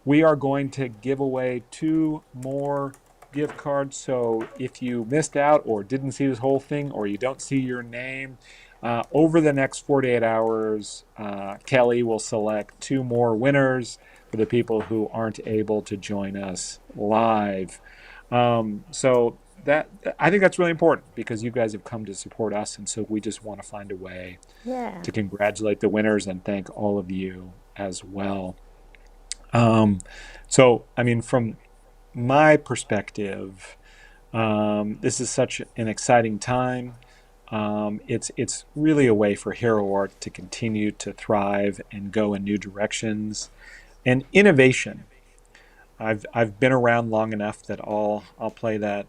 we are going to give away two more gift cards. So if you missed out or didn't see this whole thing, or you don't see your name, over the next 48 hours, Kelly will select two more winners for the people who aren't able to join us live. So that, I think that's really important because you guys have come to support us, and so we just want to find a way to congratulate the winners and thank all of you as well. So, I mean, from my perspective, this is such an exciting time. It's really a way for Hero Art to continue to thrive and go in new directions. And innovation. I've been around long enough that I'll play that,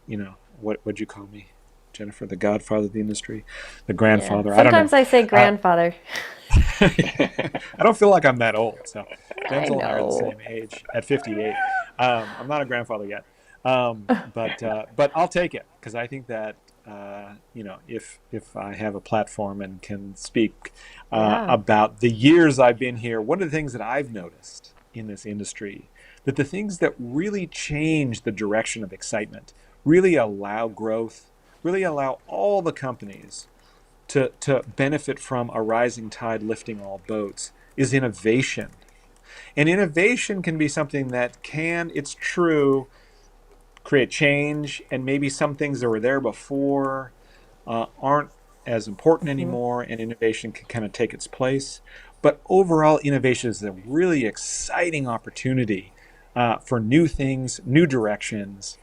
what'd you call me, Jennifer, the godfather of the industry, the grandfather. Yeah. Sometimes I say grandfather. I don't feel like I'm that old. So Denzel and I are the know. same age at 58. I'm not a grandfather yet, but I'll take it because I think that if I have a platform and can speak about the years I've been here, one of the things that I've noticed in this industry, that the things that really change the direction of excitement, really allow growth, really allow all the companies to benefit from a rising tide lifting all boats, is innovation. And innovation can be something that it's true, create change, and maybe some things that were there before aren't as important anymore, and innovation can kind of take its place. But overall, innovation is a really exciting opportunity for new things, new directions,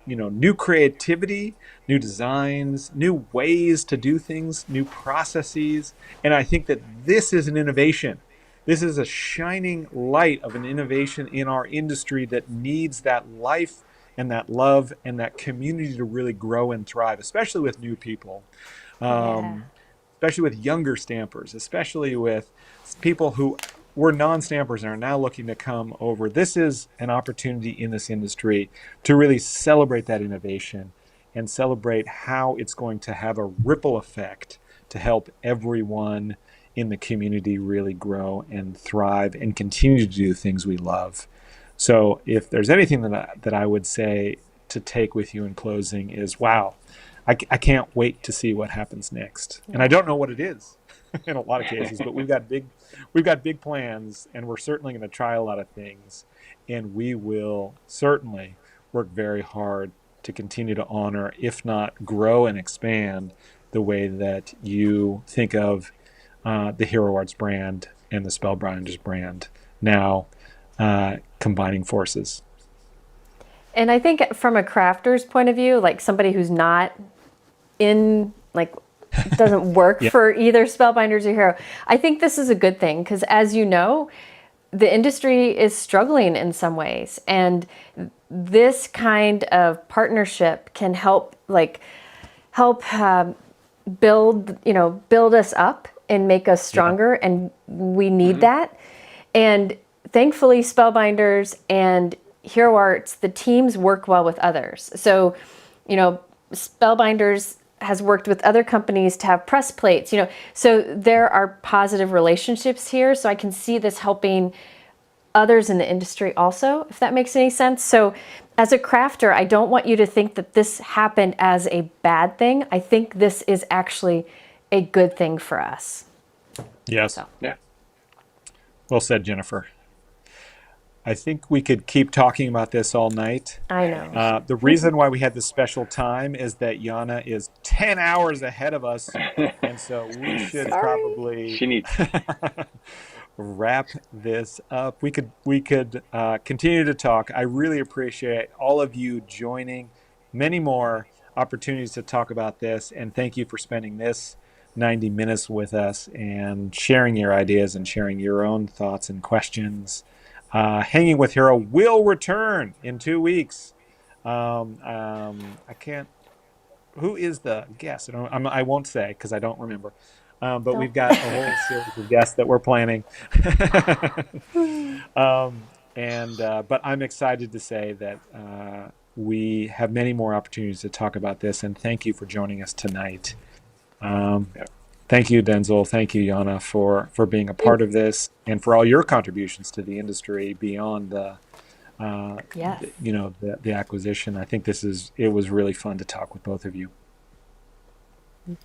new creativity, new designs, new ways to do things, new processes. And I think that this is an innovation. This is a shining light of an innovation in our industry that needs that life and that love and that community to really grow and thrive, especially with new people, especially with younger stampers, especially with people who were non-stampers and are now looking to come over. This is an opportunity in this industry to really celebrate that innovation and celebrate how it's going to have a ripple effect to help everyone in the community really grow and thrive and continue to do things we love. So if there's anything that I would say to take with you in closing is, wow, I can't wait to see what happens next. And I don't know what it is in a lot of cases, but we've got big plans, and we're certainly going to try a lot of things, and we will certainly work very hard to continue to honor, if not grow and expand, the way that you think of the Hero Arts brand and the Spellbinders brand now combining forces. And I think from a crafter's point of view, like somebody who's not doesn't work for either Spellbinders or Hero, I think this is a good thing because, as you know, the industry is struggling in some ways. And this kind of partnership can help build us up and make us stronger, and we need that. And thankfully, Spellbinders and Hero Arts, the teams work well with others. So, Spellbinders has worked with other companies to have press plates, so there are positive relationships here. So I can see this helping others in the industry also, if that makes any sense. So as a crafter, I don't want you to think that this happened as a bad thing. I think this is actually a good thing for us. Yes. So. Yeah. Well said, Jennifer. I think we could keep talking about this all night. I know. The reason why we had this special time is that Yana is 10 hours ahead of us. And so we should probably She needs. wrap this up. We could continue to talk. I really appreciate all of you joining. Many more opportunities to talk about this. And thank you for spending this 90 minutes with us and sharing your ideas and sharing your own thoughts and questions. Hanging with Hero will return in 2 weeks. I can't. Who is the guest? I won't say because I don't remember. But we've got a whole series of guests that we're planning. But I'm excited to say that we have many more opportunities to talk about this. And thank you for joining us tonight. Thank you, Denzil. Thank you, Yana, for being a part of this and for all your contributions to the industry beyond the acquisition. I think it was really fun to talk with both of you.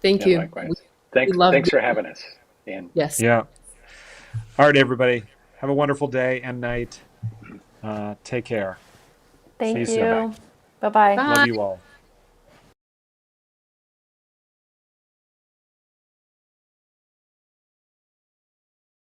Thank you. Likewise. Thanks for having us. And yes. Yeah. All right, everybody. Have a wonderful day and night. Take care. Thank See you you. soon. Bye-bye. Bye. Love you all.